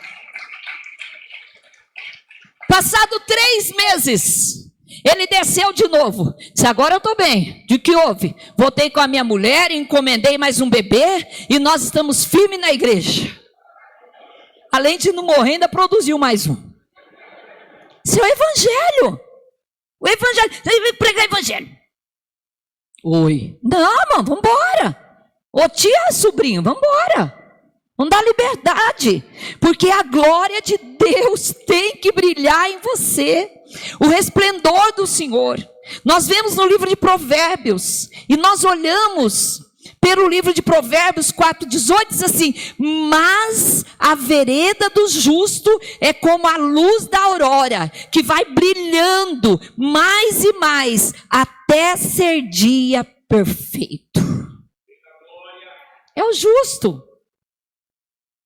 Passado 3 meses, ele desceu de novo. Disse: agora eu estou bem. De que houve? Voltei com a minha mulher, encomendei mais um bebê, e nós estamos firmes na igreja. Além de não morrer, ainda produziu mais um. Isso é o evangelho. O evangelho. Você vai pregar evangelho. Oi. Não, mano, vamos embora. Ô tia, sobrinho, vamos embora. Vamos dar liberdade. Porque a glória de Deus tem que brilhar em você. O resplendor do Senhor. Nós vemos no livro de Provérbios, e nós olhamos pelo livro de Provérbios 4:18, diz assim: mas a vereda do justo é como a luz da aurora, que vai brilhando mais e mais, até ser dia perfeito. É o justo.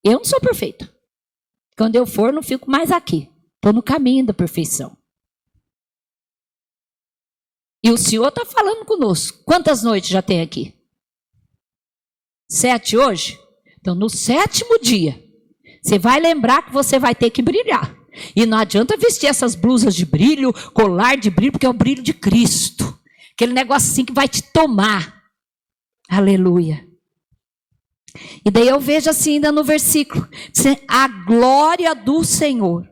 Eu não sou perfeito. Quando eu for, não fico mais aqui. Estou no caminho da perfeição. E o Senhor está falando conosco. Quantas noites já tem aqui? 7 hoje? Então, no 7º dia, você vai lembrar que você vai ter que brilhar. E não adianta vestir essas blusas de brilho, colar de brilho, porque é o brilho de Cristo. Aquele negócio assim que vai te tomar. Aleluia. E daí eu vejo assim ainda no versículo: a glória do Senhor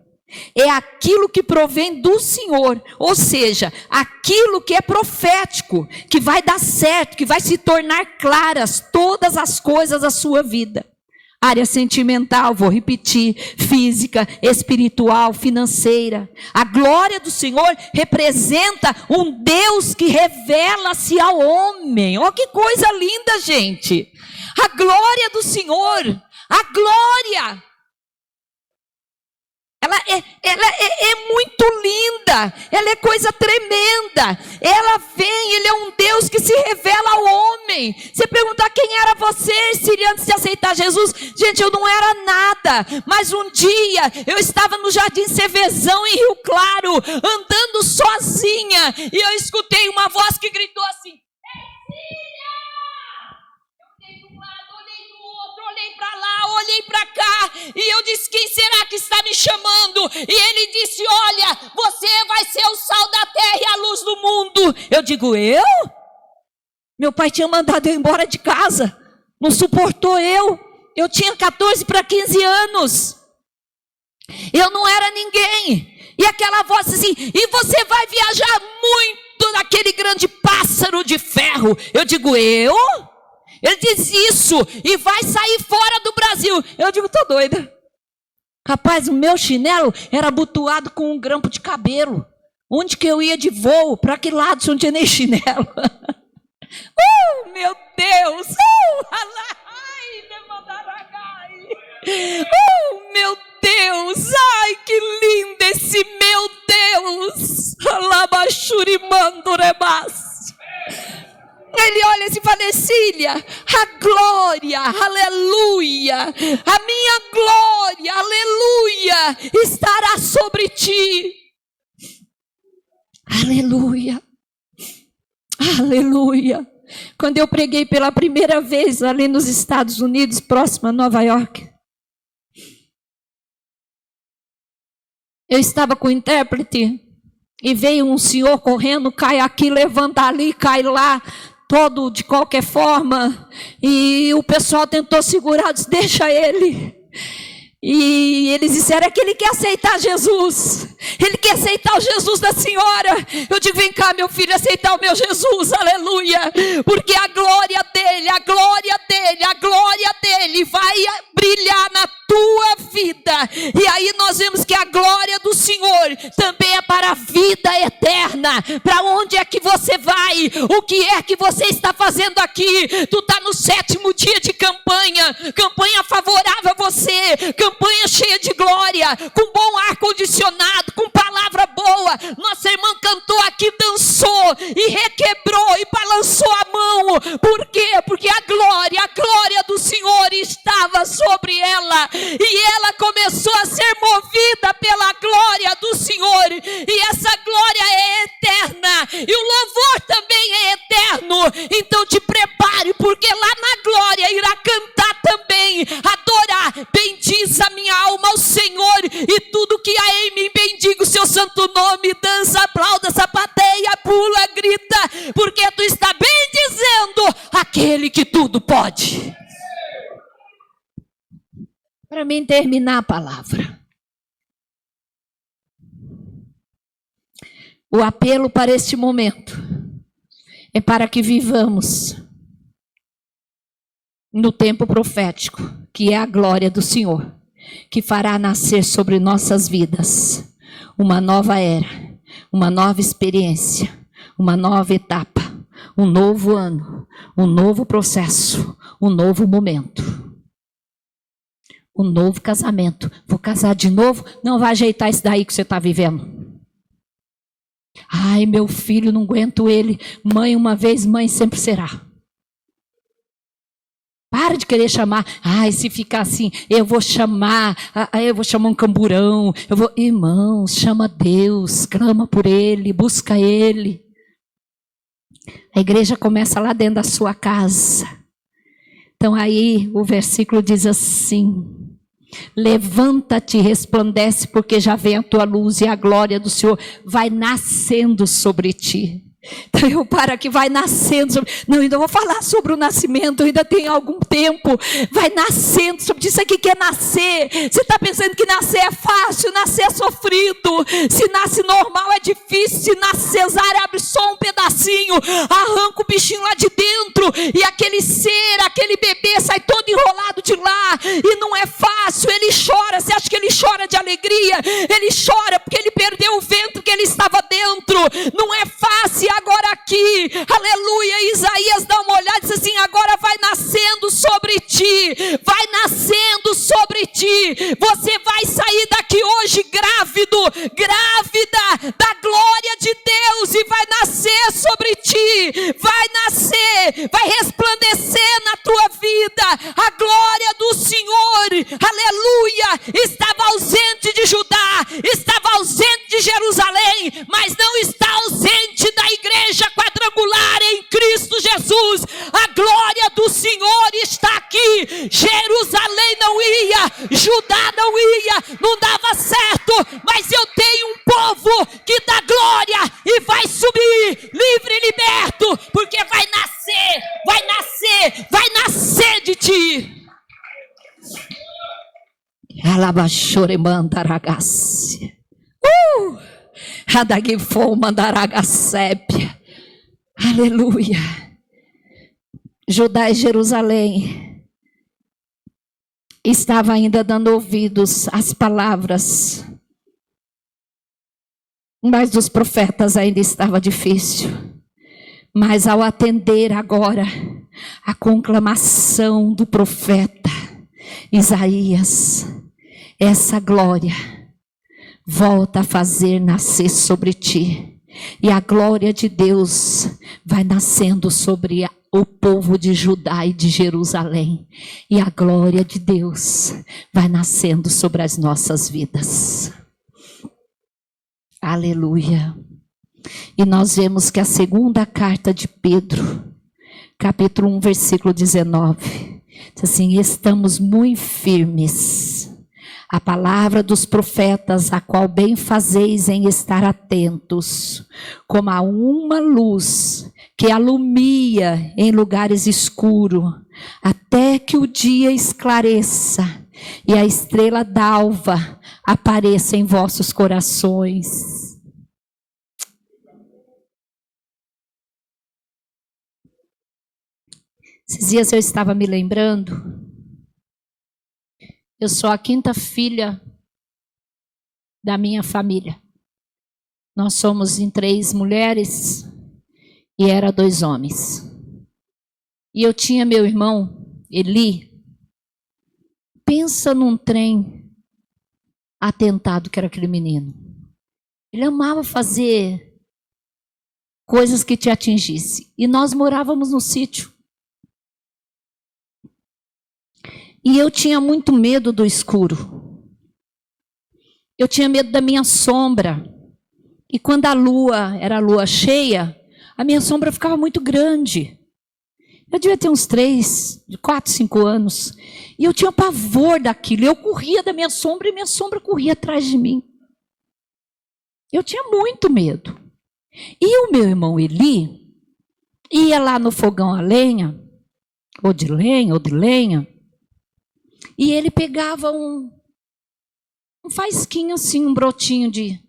é aquilo que provém do Senhor, ou seja, aquilo que é profético, que vai dar certo, que vai se tornar claras todas as coisas da sua vida. Área sentimental, vou repetir, física, espiritual, financeira. A glória do Senhor representa um Deus que revela-se ao homem. Olha que coisa linda, gente. A glória do Senhor, a glória. Ela é muito linda, ela é coisa tremenda. Ela vem, ele é um Deus que se revela ao homem. Você perguntar quem era você, Síria, antes de aceitar Jesus? Gente, eu não era nada, mas um dia eu estava no Jardim Cervezão, em Rio Claro, andando sozinha, e eu escutei uma voz que gritou assim: olhei para lá, olhei para cá, e eu disse: quem será que está me chamando? E ele disse: olha, você vai ser o sal da terra e a luz do mundo. Eu digo: eu? Meu pai tinha mandado eu embora de casa, não suportou eu tinha 14 para 15 anos, eu não era ninguém, e aquela voz assim: e você vai viajar muito naquele grande pássaro de ferro. Eu digo: eu? Ele diz isso, e vai sair fora do Brasil. Eu digo: tô doida. Rapaz, o meu chinelo era abotoado com um grampo de cabelo. Onde que eu ia de voo? Para que lado se não tinha nem chinelo? Meu Deus! Meu Deus! Ai, que lindo esse meu Deus! Alabaxurimandurebas. Ele olha assim e fala: Cília, a glória, aleluia, a minha glória, aleluia, estará sobre ti. Aleluia, aleluia. Quando eu preguei pela primeira vez ali nos Estados Unidos, próximo a Nova York, eu estava com o intérprete e veio um senhor correndo, cai aqui, levanta ali, cai lá, todo de qualquer forma, e o pessoal tentou segurar, disse: deixa ele. E eles disseram: é que ele quer aceitar Jesus, ele quer aceitar o Jesus da senhora. Eu digo: vem cá, meu filho, aceitar o meu Jesus, aleluia, porque a glória dele, a glória dele, a glória dele vai brilhar na tua vida. E aí nós vemos que a glória do Senhor também é para a vida eterna. Para onde é que você vai? O que é que você está fazendo aqui? Tu está no 7º dia de campanha, campanha favorável a você, campanha cheia de glória, com bom ar-condicionado, com palavra boa. Nossa irmã cantou aqui, dançou e requebrou e balançou a mão. Por quê? Porque a glória do Senhor estava sobre ela, e ela começou a ser movida pela glória do Senhor, e essa glória é eterna, e o louvor também é eterno. Então te prepare, porque lá na glória irá cantar também, adorar. Bendiz a minha alma ao Senhor, e tudo que há em mim bendiga o seu santo nome. Dança, aplauda, sapateia, pula, grita, porque tu está bendizendo aquele que tudo pode. Para mim terminar a palavra, o apelo para este momento é para que vivamos no tempo profético, que é a glória do Senhor, que fará nascer sobre nossas vidas uma nova era, uma nova experiência, uma nova etapa, um novo ano, um novo processo, um novo momento. Um novo casamento. Vou casar de novo? Não vai ajeitar isso daí que você está vivendo. Ai, meu filho, não aguento ele. Mãe uma vez, mãe sempre será. Para de querer chamar. Ai, se ficar assim, eu vou chamar um camburão. Irmãos, chama Deus, clama por Ele, busca Ele. A igreja começa lá dentro da sua casa. Então aí o versículo diz assim: levanta-te, resplandece, porque já vem a tua luz e a glória do Senhor vai nascendo sobre ti. Então eu paro aqui, vai nascendo sobre... Não, ainda vou falar sobre o nascimento, ainda tem algum tempo. Vai nascendo sobre isso aqui que é nascer. Você está pensando que nascer é fácil? Nascer é sofrido. Se nasce normal é difícil. Se nasce cesárea, abre só um pedacinho, arranca o bichinho lá de dentro, e aquele ser, aquele bebê sai todo enrolado de lá, e não é fácil. Ele chora. Você acha que ele chora de alegria? Ele chora porque ele perdeu o ventre que ele estava dentro. Não é fácil. Agora aqui, aleluia, Isaías dá uma olhada e diz assim: agora vai nascendo sobre ti, vai nascendo sobre ti. Você vai sair daqui hoje grávido, grávida da glória de Deus, e vai nascer sobre ti, vai nascer, vai resplandecer na tua vida a glória do Senhor, aleluia. Estava ausente de Judá, estava ausente de Jerusalém, mas não está ausente da igreja quadrangular em Cristo Jesus. A glória do Senhor está aqui. Jerusalém não ia, Judá não ia, não dava certo, mas eu tenho um povo que dá glória e vai subir livre e liberto, porque vai nascer, vai nascer, vai nascer de ti. Alabachore mandaragasse. Radagifou mandaragassépia. Aleluia. Judá e Jerusalém estava ainda dando ouvidos às palavras, mas dos profetas ainda estava difícil. Mas ao atender agora a conclamação do profeta Isaías, essa glória volta a fazer nascer sobre ti. E a glória de Deus vai nascendo sobre o povo de Judá e de Jerusalém. E a glória de Deus vai nascendo sobre as nossas vidas. Aleluia. E nós vemos que a segunda carta de Pedro, capítulo 1, versículo 19, diz assim: estamos muito firmes. A palavra dos profetas, a qual bem fazeis em estar atentos, como a uma luz que alumia em lugares escuros, até que o dia esclareça e a estrela d'alva apareça em vossos corações. Esses dias eu estava me lembrando, eu sou a quinta filha da minha família. Nós somos em 3 mulheres e era 2 homens. E eu tinha meu irmão, Eli. Pensa num trem atentado que era aquele menino. Ele amava fazer coisas que te atingissem. E nós morávamos no sítio. E eu tinha muito medo do escuro. Eu tinha medo da minha sombra. E quando a lua era a lua cheia, a minha sombra ficava muito grande. Eu devia ter uns 4, 5 anos. E eu tinha pavor daquilo. Eu corria da minha sombra e minha sombra corria atrás de mim. Eu tinha muito medo. E o meu irmão Eli ia lá no fogão a lenha, ou de lenha, e ele pegava um faisquinho assim, um brotinho de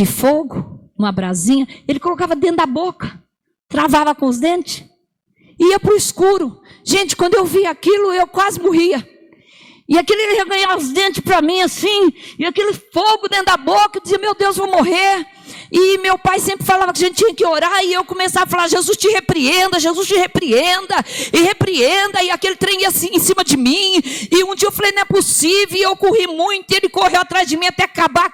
fogo, uma brasinha, ele colocava dentro da boca, travava com os dentes, ia para o escuro. Gente, quando eu via aquilo, eu quase morria. E aquele reganhar os dentes para mim assim, e aquele fogo dentro da boca, eu dizia, meu Deus, vou morrer. E meu pai sempre falava que a gente tinha que orar, e eu começava a falar, Jesus te repreenda, e repreenda, e aquele trem ia assim em cima de mim, e um dia eu falei, não é possível, e eu corri muito, e ele correu atrás de mim até acabar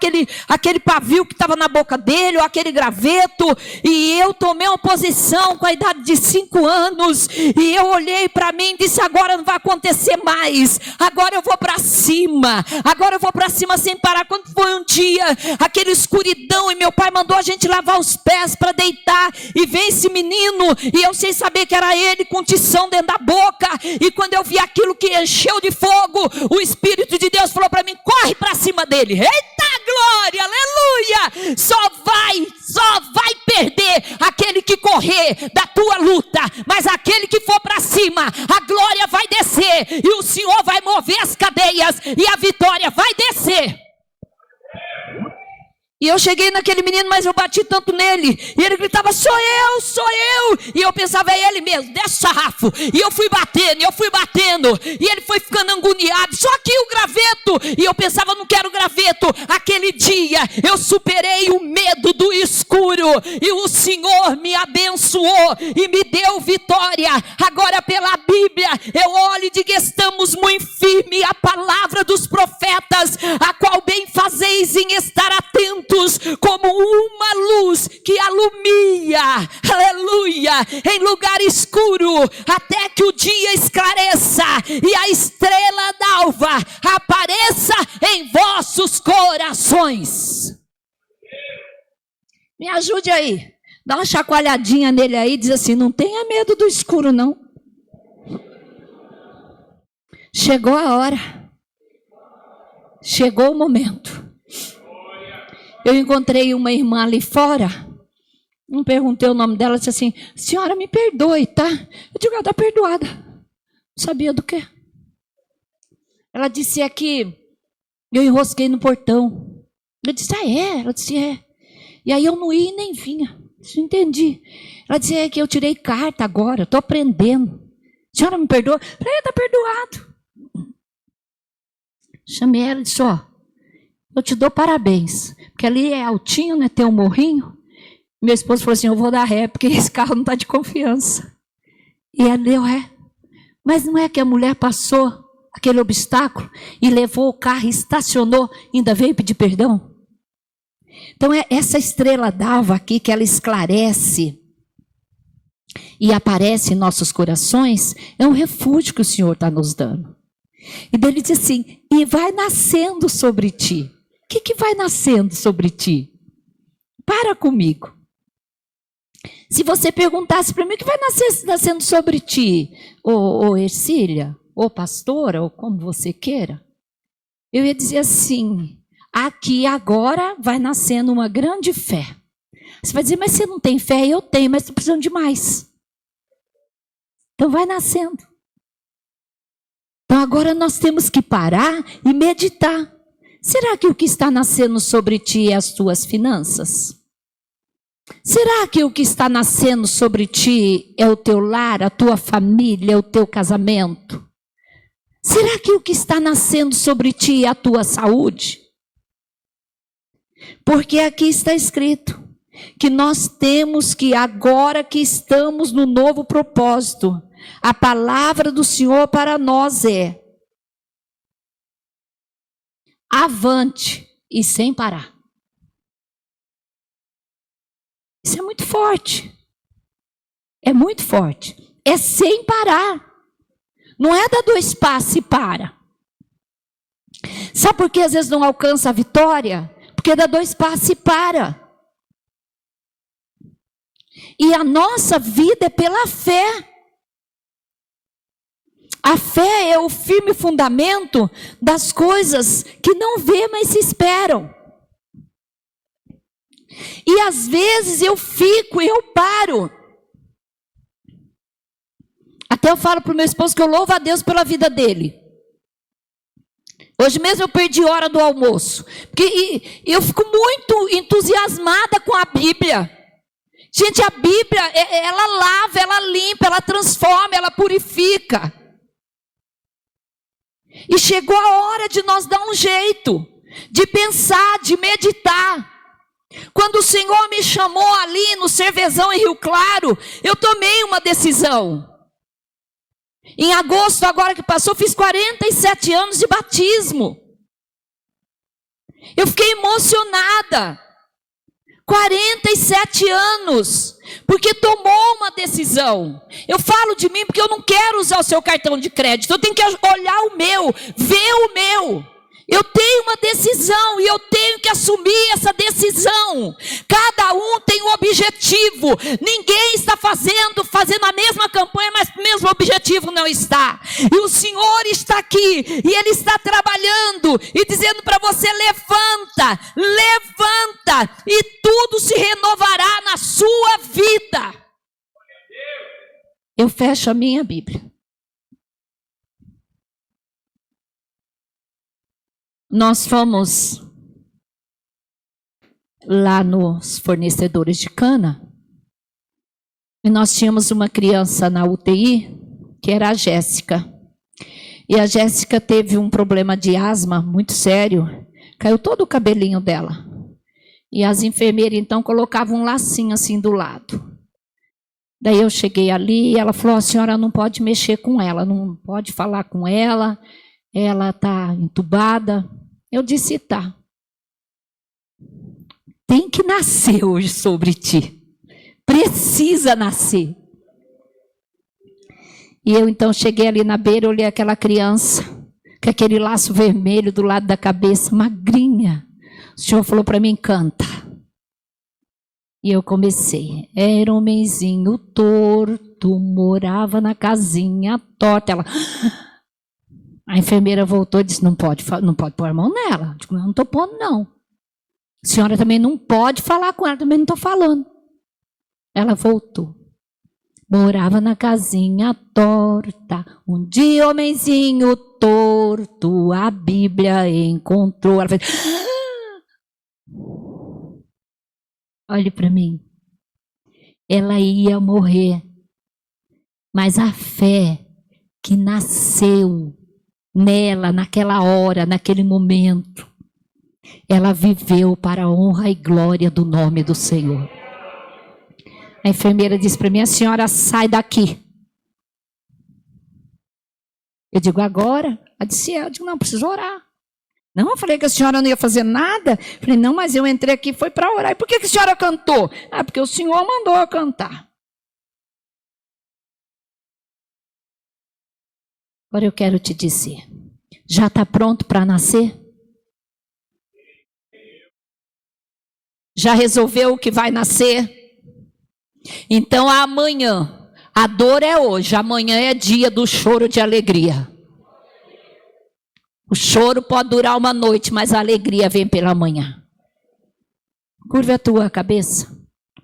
aquele pavio que estava na boca dele, ou aquele graveto, e eu tomei uma posição com a idade de 5 anos, e eu olhei para mim e disse, agora não vai acontecer mais, agora eu vou para cima sem parar. Quando foi um dia, aquela escuridão, e meu pai mandou a gente lavar os pés para deitar, e vem esse menino, e eu sem saber que era ele, com tição dentro da boca, e quando eu vi aquilo que encheu de fogo, o Espírito de Deus falou para mim, corre para cima dele. Eita glória, aleluia, só vai perder aquele que correr da tua luta, mas aquele que for para cima, a glória vai descer, e o Senhor vai mover as cadeias, e a vitória vai descer. E eu cheguei naquele menino, mas eu bati tanto nele, e ele gritava, sou eu, e eu pensava, é ele mesmo, desce o sarrafo, e eu fui batendo, e ele foi ficando agoniado, só aqui o graveto, e eu pensava, não quero graveto. Aquele dia, eu superei o medo do escuro, e o Senhor me abençoou, e me deu vitória. Agora pela Bíblia, eu olho e digo, estamos muito firmes à palavra dos profetas, a qual bem fazeis em estar atentos, como uma luz que alumia, aleluia, em lugar escuro, até que o dia esclareça, e a estrela d'alva apareça em vossos corações. Me ajude aí, dá uma chacoalhadinha nele aí, diz assim, não tenha medo do escuro não. Chegou a hora, chegou o momento. Eu encontrei uma irmã ali fora, não perguntei o nome dela, disse assim, senhora me perdoe, tá? Eu digo, está perdoada. Não sabia do quê? Ela disse, é que eu enrosquei no portão. Eu disse, é? Ela disse, é. E aí eu não ia e nem vinha. Eu disse, entendi. Ela disse, é que eu tirei carta agora, estou aprendendo. A senhora me perdoa? Eu falei, está perdoado. Chamei ela e disse, ó, eu te dou parabéns, porque ali é altinho, né? Tem um morrinho. Meu esposo falou assim, eu vou dar ré, porque esse carro não está de confiança. E ela deu ré. Mas não é que a mulher passou aquele obstáculo e levou o carro e estacionou, ainda veio pedir perdão? Então é essa estrela d'alva aqui, que ela esclarece e aparece em nossos corações, é um refúgio que o Senhor está nos dando. E dele diz assim, e vai nascendo sobre ti. O que vai nascendo sobre ti? Para comigo. Se você perguntasse para mim, o que vai nascendo sobre ti, ô Ercília, ou pastora, ou como você queira, eu ia dizer assim, aqui agora vai nascendo uma grande fé. Você vai dizer, mas você não tem fé? Eu tenho, mas estou precisando de mais. Então vai nascendo. Então agora nós temos que parar e meditar. Será que o que está nascendo sobre ti é as tuas finanças? Será que o que está nascendo sobre ti é o teu lar, a tua família, o teu casamento? Será que o que está nascendo sobre ti é a tua saúde? Porque aqui está escrito que nós temos que, agora que estamos no novo propósito, a palavra do Senhor para nós é avante e sem parar. Isso é muito forte. É muito forte. É sem parar. Não é dar 2 passos e para. Sabe por que às vezes não alcança a vitória? Porque dá 2 passos e para. E a nossa vida é pela fé. A fé é o firme fundamento das coisas que não vê, mas se esperam. E às vezes eu paro. Até eu falo para o meu esposo que eu louvo a Deus pela vida dele. Hoje mesmo eu perdi hora do almoço. Porque eu fico muito entusiasmada com a Bíblia. Gente, a Bíblia, ela lava, ela limpa, ela transforma, ela purifica. E chegou a hora de nós dar um jeito, de pensar, de meditar. Quando o Senhor me chamou ali no Cervezão em Rio Claro, eu tomei uma decisão. Em agosto, agora que passou, fiz 47 anos de batismo. Eu fiquei emocionada. 47 anos, porque tomou uma decisão. Eu falo de mim porque eu não quero usar o seu cartão de crédito. Eu tenho que olhar o meu, ver o meu. Eu tenho uma decisão e eu tenho que assumir essa decisão. Cada um tem um objetivo. Ninguém está fazendo a mesma campanha, mas o mesmo objetivo não está. E o Senhor está aqui e Ele está trabalhando e dizendo para você: levanta, levanta, e tudo se renovará na sua vida. Eu fecho a minha Bíblia. Nós fomos lá nos fornecedores de cana e nós tínhamos uma criança na UTI, que era a Jéssica. E a Jéssica teve um problema de asma muito sério, caiu todo o cabelinho dela. E as enfermeiras então colocavam um lacinho assim do lado. Daí eu cheguei ali e ela falou: a senhora não pode mexer com ela, não pode falar com ela. Ela está entubada. Eu disse: tá. Tem que nascer hoje sobre ti. Precisa nascer. E eu então cheguei ali na beira, olhei aquela criança, com aquele laço vermelho do lado da cabeça, magrinha. O Senhor falou para mim: canta. E eu comecei. Era um homenzinho torto, morava na casinha torta. Ela... A enfermeira voltou e disse: não pode pôr a mão nela. Eu digo: não estou pondo, não. A senhora também não pode falar com ela, também não estou falando. Ela voltou. Morava na casinha torta, um dia homenzinho torto, a Bíblia encontrou. Ela fez... Olhe para mim. Ela ia morrer, mas a fé que nasceu nela, naquela hora, naquele momento, ela viveu para a honra e glória do nome do Senhor. A enfermeira disse para mim: a senhora sai daqui. Eu digo: agora? Ela disse: eu digo: não, preciso orar. Não, eu falei que a senhora não ia fazer nada. Eu falei: não, mas eu entrei aqui, foi para orar. E por que a senhora cantou? Ah, porque o Senhor mandou eu cantar. Agora eu quero te dizer, já está pronto para nascer? Já resolveu o que vai nascer? Então amanhã, a dor é hoje, amanhã é dia do choro de alegria. O choro pode durar uma noite, mas a alegria vem pela manhã. Curva a tua cabeça.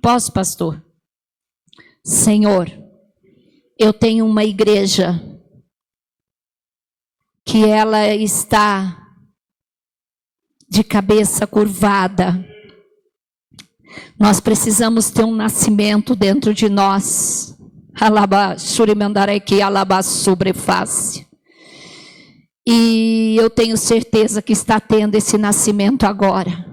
Posso, pastor? Senhor, eu tenho uma igreja que ela está de cabeça curvada. Nós precisamos ter um nascimento dentro de nós. Alaba, shurimandareki, alaba sobreface. E eu tenho certeza que está tendo esse nascimento agora.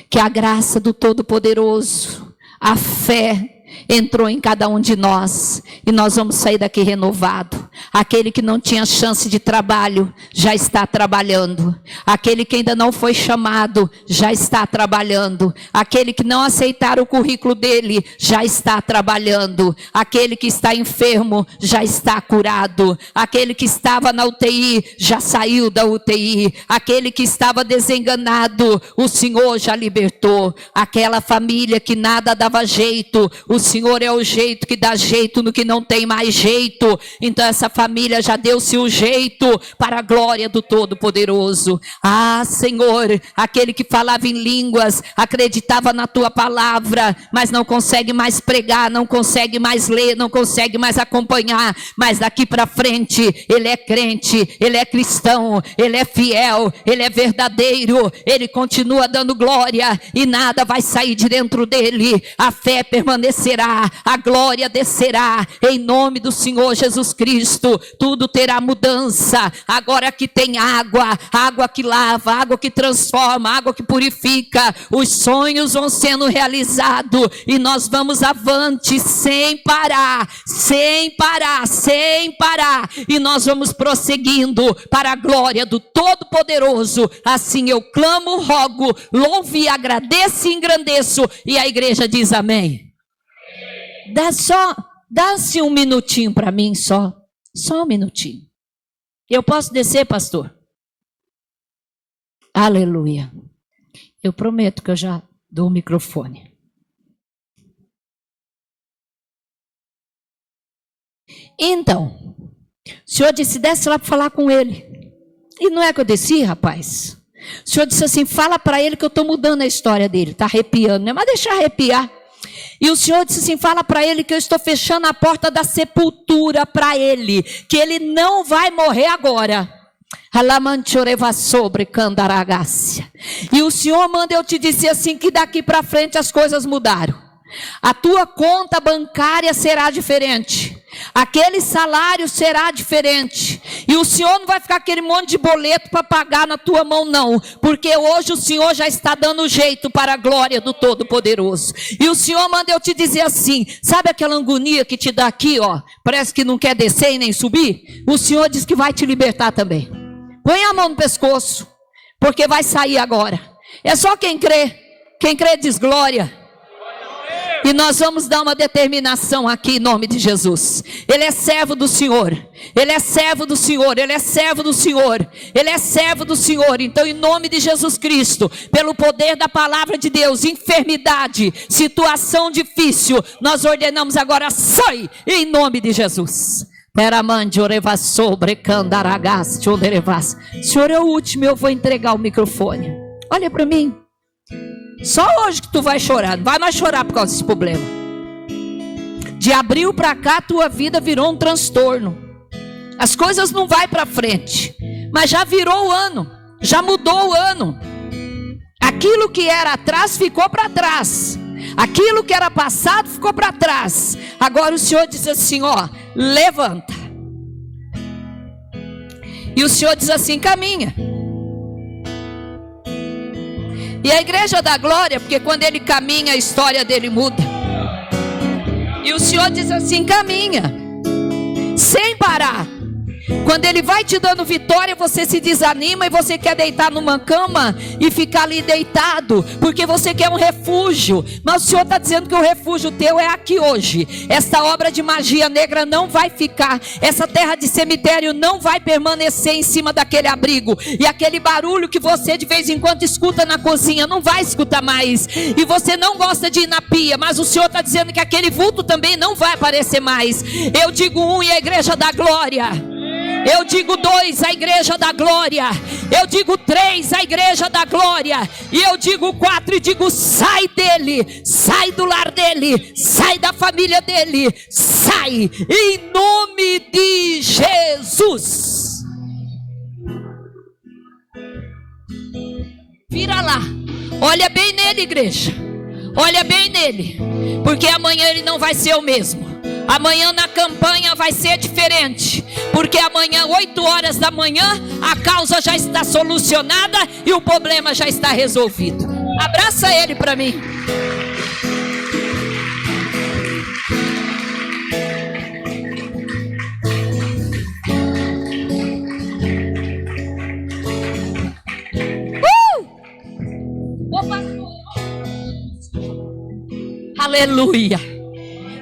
Que a graça do Todo-Poderoso, a fé, entrou em cada um de nós e nós vamos sair daqui renovado. Aquele que não tinha chance de trabalho já está trabalhando. Aquele que ainda não foi chamado já está trabalhando. Aquele que não aceitaram o currículo dele já está trabalhando. Aquele que está enfermo já está curado. Aquele que estava na UTI já saiu da UTI. Aquele que estava desenganado, o Senhor já libertou. Aquela família que nada dava jeito, o Senhor é o jeito que dá jeito no que não tem mais jeito. Então essa família já deu-se o jeito para a glória do Todo-Poderoso. Ah, Senhor, aquele que falava em línguas, acreditava na tua palavra, mas não consegue mais pregar, não consegue mais ler, não consegue mais acompanhar, mas daqui para frente ele é crente, ele é cristão, ele é fiel, ele é verdadeiro, ele continua dando glória e nada vai sair de dentro dele. A fé permanecerá virá, a glória descerá, em nome do Senhor Jesus Cristo, tudo terá mudança. Agora que tem água, água que lava, água que transforma, água que purifica, os sonhos vão sendo realizados, e nós vamos avante, sem parar, sem parar, sem parar, e nós vamos prosseguindo, para a glória do Todo-Poderoso. Assim eu clamo, rogo, louvo e agradeço e engrandeço, e a igreja diz amém. Dá-se um minutinho para mim só um minutinho. Eu posso descer, pastor? Aleluia. Eu prometo que eu já dou o microfone. Então, o Senhor disse, desce lá para falar com ele. E não é que eu desci, rapaz? O Senhor disse assim, fala para ele que eu estou mudando a história dele. Está arrepiando, né? Mas deixa arrepiar. E o Senhor disse assim, fala para ele que eu estou fechando a porta da sepultura para ele, que ele não vai morrer agora. E o Senhor manda eu te dizer assim, que daqui para frente as coisas mudaram. A tua conta bancária será diferente. Aquele salário será diferente. E o Senhor não vai ficar aquele monte de boleto para pagar na tua mão, não. Porque hoje o Senhor já está dando jeito para a glória do Todo-Poderoso. E o Senhor manda eu te dizer assim, sabe aquela agonia que te dá aqui, ó? Parece que não quer descer e nem subir. O Senhor diz que vai te libertar também. Põe a mão no pescoço, porque vai sair agora. É só quem crê diz glória. E nós vamos dar uma determinação aqui em nome de Jesus. Ele é servo do Senhor. Ele é servo do Senhor. Ele é servo do Senhor. Ele é servo do Senhor. Então, em nome de Jesus Cristo, pelo poder da palavra de Deus, enfermidade, situação difícil, nós ordenamos agora, sai em nome de Jesus. Senhor é o último, eu vou entregar o microfone. Olha para mim. Só hoje que tu vai chorar, não vai mais chorar por causa desse problema. De abril para cá, tua vida virou um transtorno. As coisas não vai para frente, mas já virou o ano, já mudou o ano. Aquilo que era atrás ficou para trás. Aquilo que era passado ficou para trás. Agora o Senhor diz assim, ó, levanta. E o Senhor diz assim, caminha. E a igreja da glória, porque quando ele caminha, a história dele muda. E o Senhor diz assim, caminha, sem parar. Quando ele vai te dando vitória, você se desanima e você quer deitar numa cama e ficar ali deitado, porque você quer um refúgio. Mas o Senhor está dizendo que o refúgio teu é aqui hoje. Essa obra de magia negra não vai ficar. Essa terra de cemitério não vai permanecer em cima daquele abrigo. E aquele barulho que você de vez em quando escuta na cozinha, não vai escutar mais. E você não gosta de ir na pia, mas o Senhor está dizendo que aquele vulto também não vai aparecer mais. Eu digo um e a igreja da glória. Eu digo 2, a igreja da glória. Eu digo 3, a igreja da glória. E eu digo 4 e digo, sai dele, sai do lar dele, sai da família dele, sai, em nome de Jesus. Vira lá, olha bem nele, igreja. Olha bem nele, porque amanhã ele não vai ser o mesmo. Amanhã na campanha vai ser diferente, porque amanhã 8 horas da manhã a causa já está solucionada e o problema já está resolvido. Abraça ele para mim. Aleluia.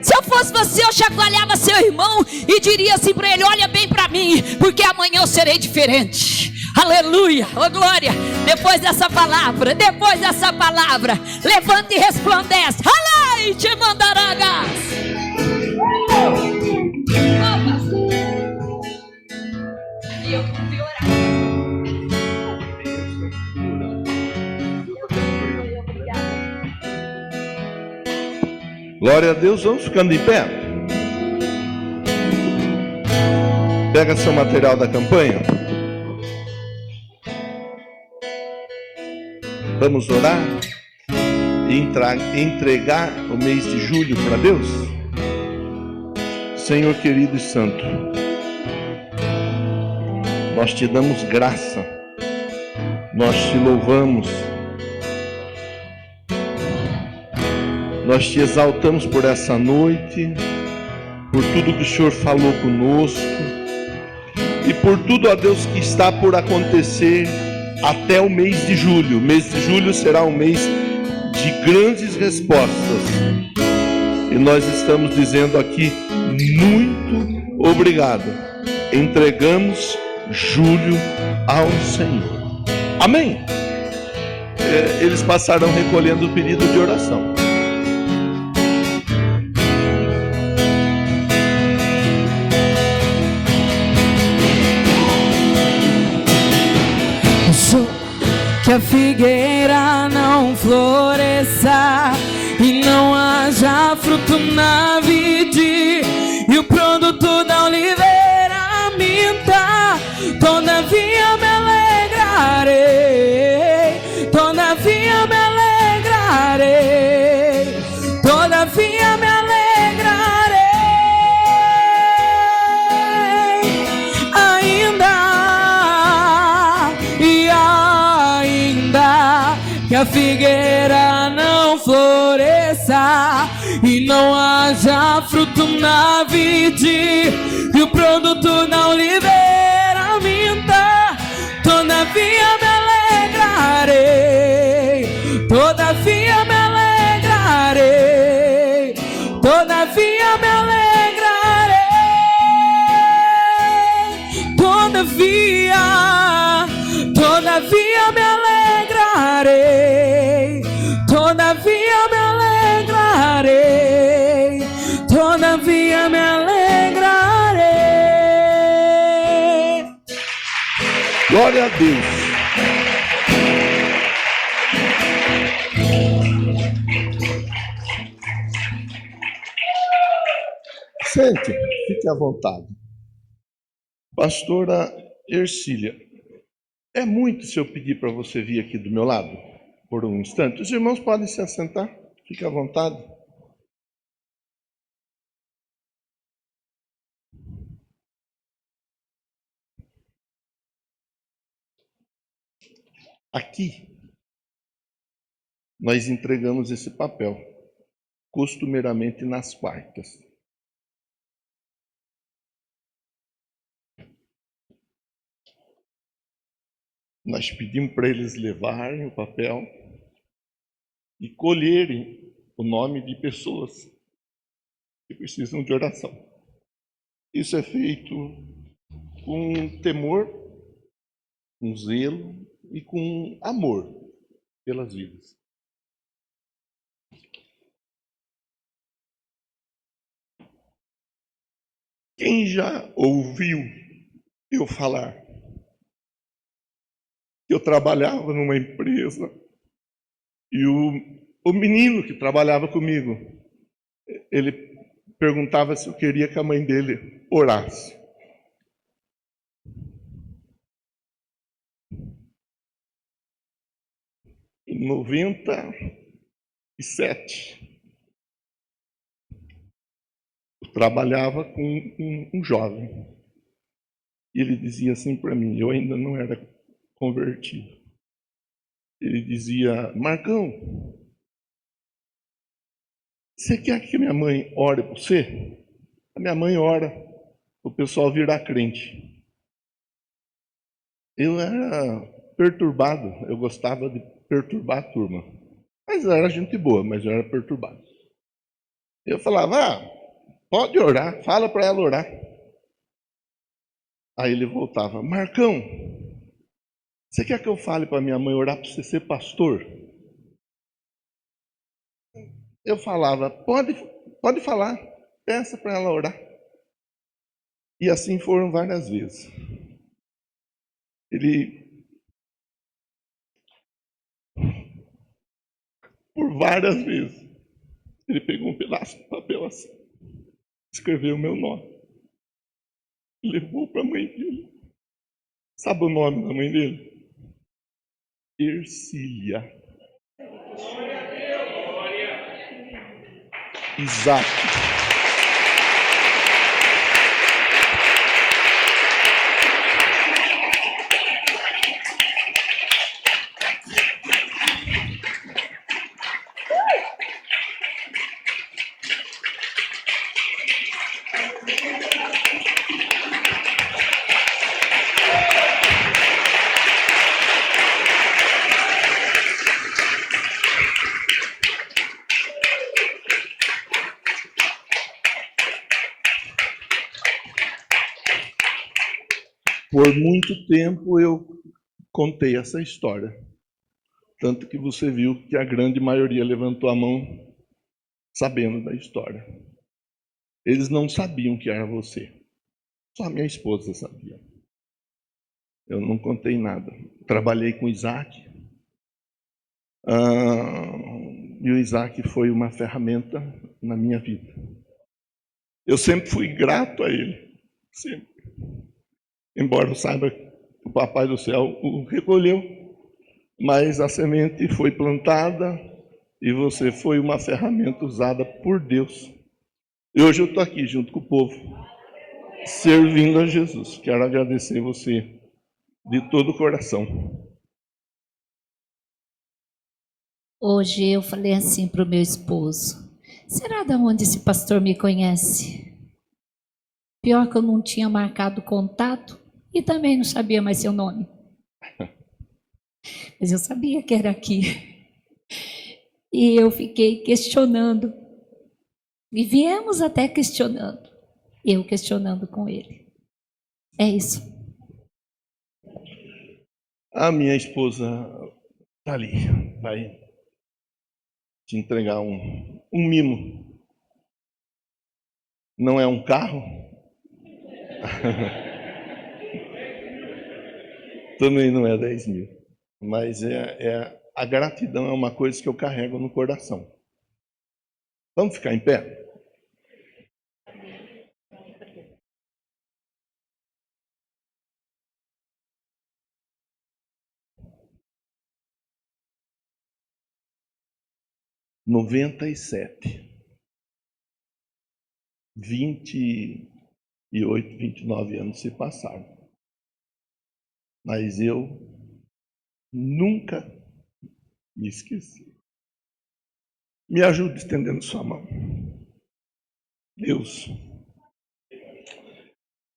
Se eu fosse você, eu chacoalhava seu irmão e diria assim para ele, olha bem para mim, porque amanhã eu serei diferente. Aleluia, oh glória. Depois dessa palavra, levanta e resplandece. Alai, te mandará gás. E eu vou orar. Glória a Deus, vamos ficando de pé. Pega seu material da campanha. Vamos orar entregar o mês de julho para Deus? Senhor querido e santo, nós te damos graça, nós te louvamos, nós te exaltamos por essa noite, por tudo que o Senhor falou conosco e por tudo, ó Deus, que está por acontecer até o mês de julho. O mês de julho será um mês de grandes respostas e nós estamos dizendo aqui muito obrigado. Entregamos julho ao Senhor. Amém? Eles passarão recolhendo o pedido de oração. Que a figueira não floresça e não haja fruto na vide, e o produto da oliveira minta. Todavia me alegrarei, todavia me alegrarei, todavia me alegrarei, ainda e ainda que a figueira não floresça e não haja fruto na vide, e o produto da oliveira minta. Todavia me alegrarei, todavia me alegrarei, todavia me alegrarei, todavia me alegrarei, todavia me alegrarei, todavia me alegrarei. Glória a Deus. Sente, fique à vontade. Pastora Ercília, é muito se eu pedir para você vir aqui do meu lado por um instante? Os irmãos podem se assentar, fique à vontade. Aqui, nós entregamos esse papel, costumeiramente nas quartas. Nós pedimos para eles levarem o papel e colherem o nome de pessoas que precisam de oração. Isso é feito com temor, com zelo e com amor pelas vidas. Quem já ouviu eu falar que eu trabalhava numa empresa e o menino que trabalhava comigo, ele perguntava se eu queria que a mãe dele orasse. Em 97, eu trabalhava com um jovem. E ele dizia assim para mim, eu ainda não era convertido. Ele dizia, Marcão, você quer que minha mãe ore por você? A minha mãe ora, o pessoal virar crente. Eu era perturbado, eu gostava de perturbar a turma. Mas eu era gente boa, mas eu era perturbado. Eu falava, pode orar, fala para ela orar. Aí ele voltava, Marcão, você quer que eu fale para minha mãe orar para você ser pastor? Eu falava, pode falar, peça para ela orar. E assim foram várias vezes. Ele, por várias vezes, ele pegou um pedaço de papel assim, escreveu o meu nome, e levou para a mãe dele. Sabe o nome da mãe dele? Ercília. Isaac. Por muito tempo eu contei essa história. Tanto que você viu que a grande maioria levantou a mão sabendo da história. Eles não sabiam que era você. Só a minha esposa sabia. Eu não contei nada. Trabalhei com Isaac. E o Isaac foi uma ferramenta na minha vida. Eu sempre fui grato a ele. Sempre. Embora eu saiba que o Papai do Céu o recolheu, mas a semente foi plantada e você foi uma ferramenta usada por Deus. E hoje eu estou aqui junto com o povo, servindo a Jesus. Quero agradecer você de todo o coração. Hoje eu falei assim para o meu esposo: será de onde esse pastor me conhece? Pior que eu não tinha marcado contato e também não sabia mais seu nome. Mas eu sabia que era aqui. E eu fiquei questionando. E viemos até questionando. Eu questionando com ele. É isso. A minha esposa está ali. Vai te entregar um mimo. Não é um carro? Também não é 10 mil. Mas a gratidão é uma coisa que eu carrego no coração. Vamos ficar em pé? (97) 28, 29 anos se passaram. Mas eu nunca me esqueci. Me ajude estendendo sua mão. Deus,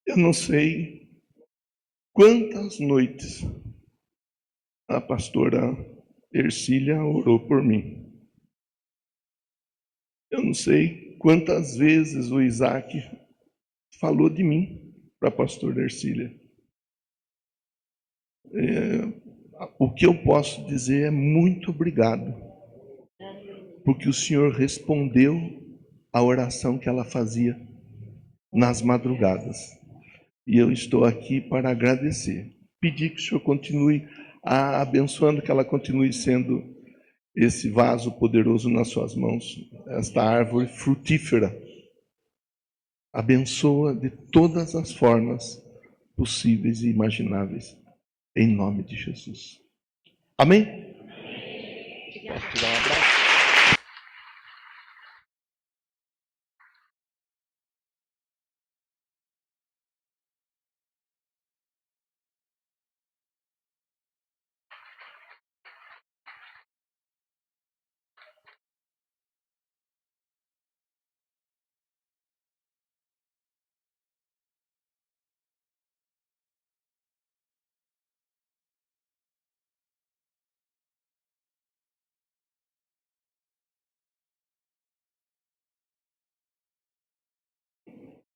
eu não sei quantas noites a pastora Ercília orou por mim. Eu não sei quantas vezes o Isaac falou de mim para a pastora Ercília. O que eu posso dizer é muito obrigado, porque o Senhor respondeu a oração que ela fazia nas madrugadas. E eu estou aqui para agradecer. Pedir que o Senhor continue abençoando, que ela continue sendo esse vaso poderoso nas suas mãos, esta árvore frutífera. Abençoa de todas as formas possíveis e imagináveis, em nome de Jesus. Amém? Posso te dar um abraço?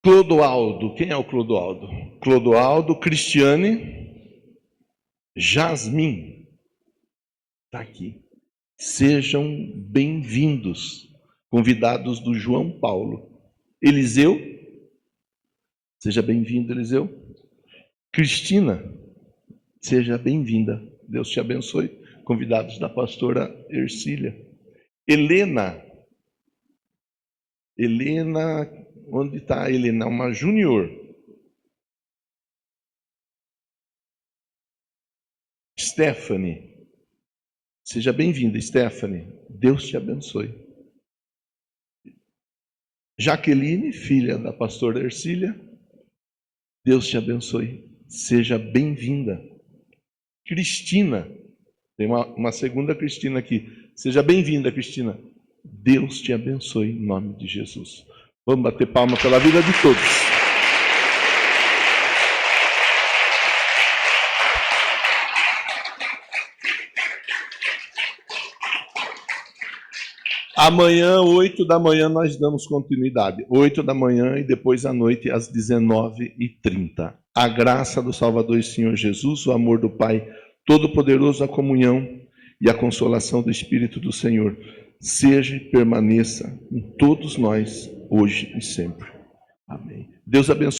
Clodoaldo, quem é o Clodoaldo? Clodoaldo, Cristiane, Jasmin, está aqui. Sejam bem-vindos, convidados do João Paulo. Eliseu, seja bem-vindo, Eliseu. Cristina, seja bem-vinda, Deus te abençoe. Convidados da pastora Ercília. Helena, onde está a Helena? Uma júnior. Stephanie, seja bem-vinda, Stephanie. Deus te abençoe. Jaqueline, filha da pastora Ercília, Deus te abençoe. Seja bem-vinda. Cristina, tem uma segunda Cristina aqui. Seja bem-vinda, Cristina. Deus te abençoe em nome de Jesus. Vamos bater palma pela vida de todos. Amanhã, 8 da manhã, nós damos continuidade. 8 da manhã e depois à noite, às 19h30. A graça do Salvador e Senhor Jesus, o amor do Pai Todo-Poderoso, a comunhão e a consolação do Espírito do Senhor, seja e permaneça em todos nós, hoje e sempre. Amém. Deus abençoe.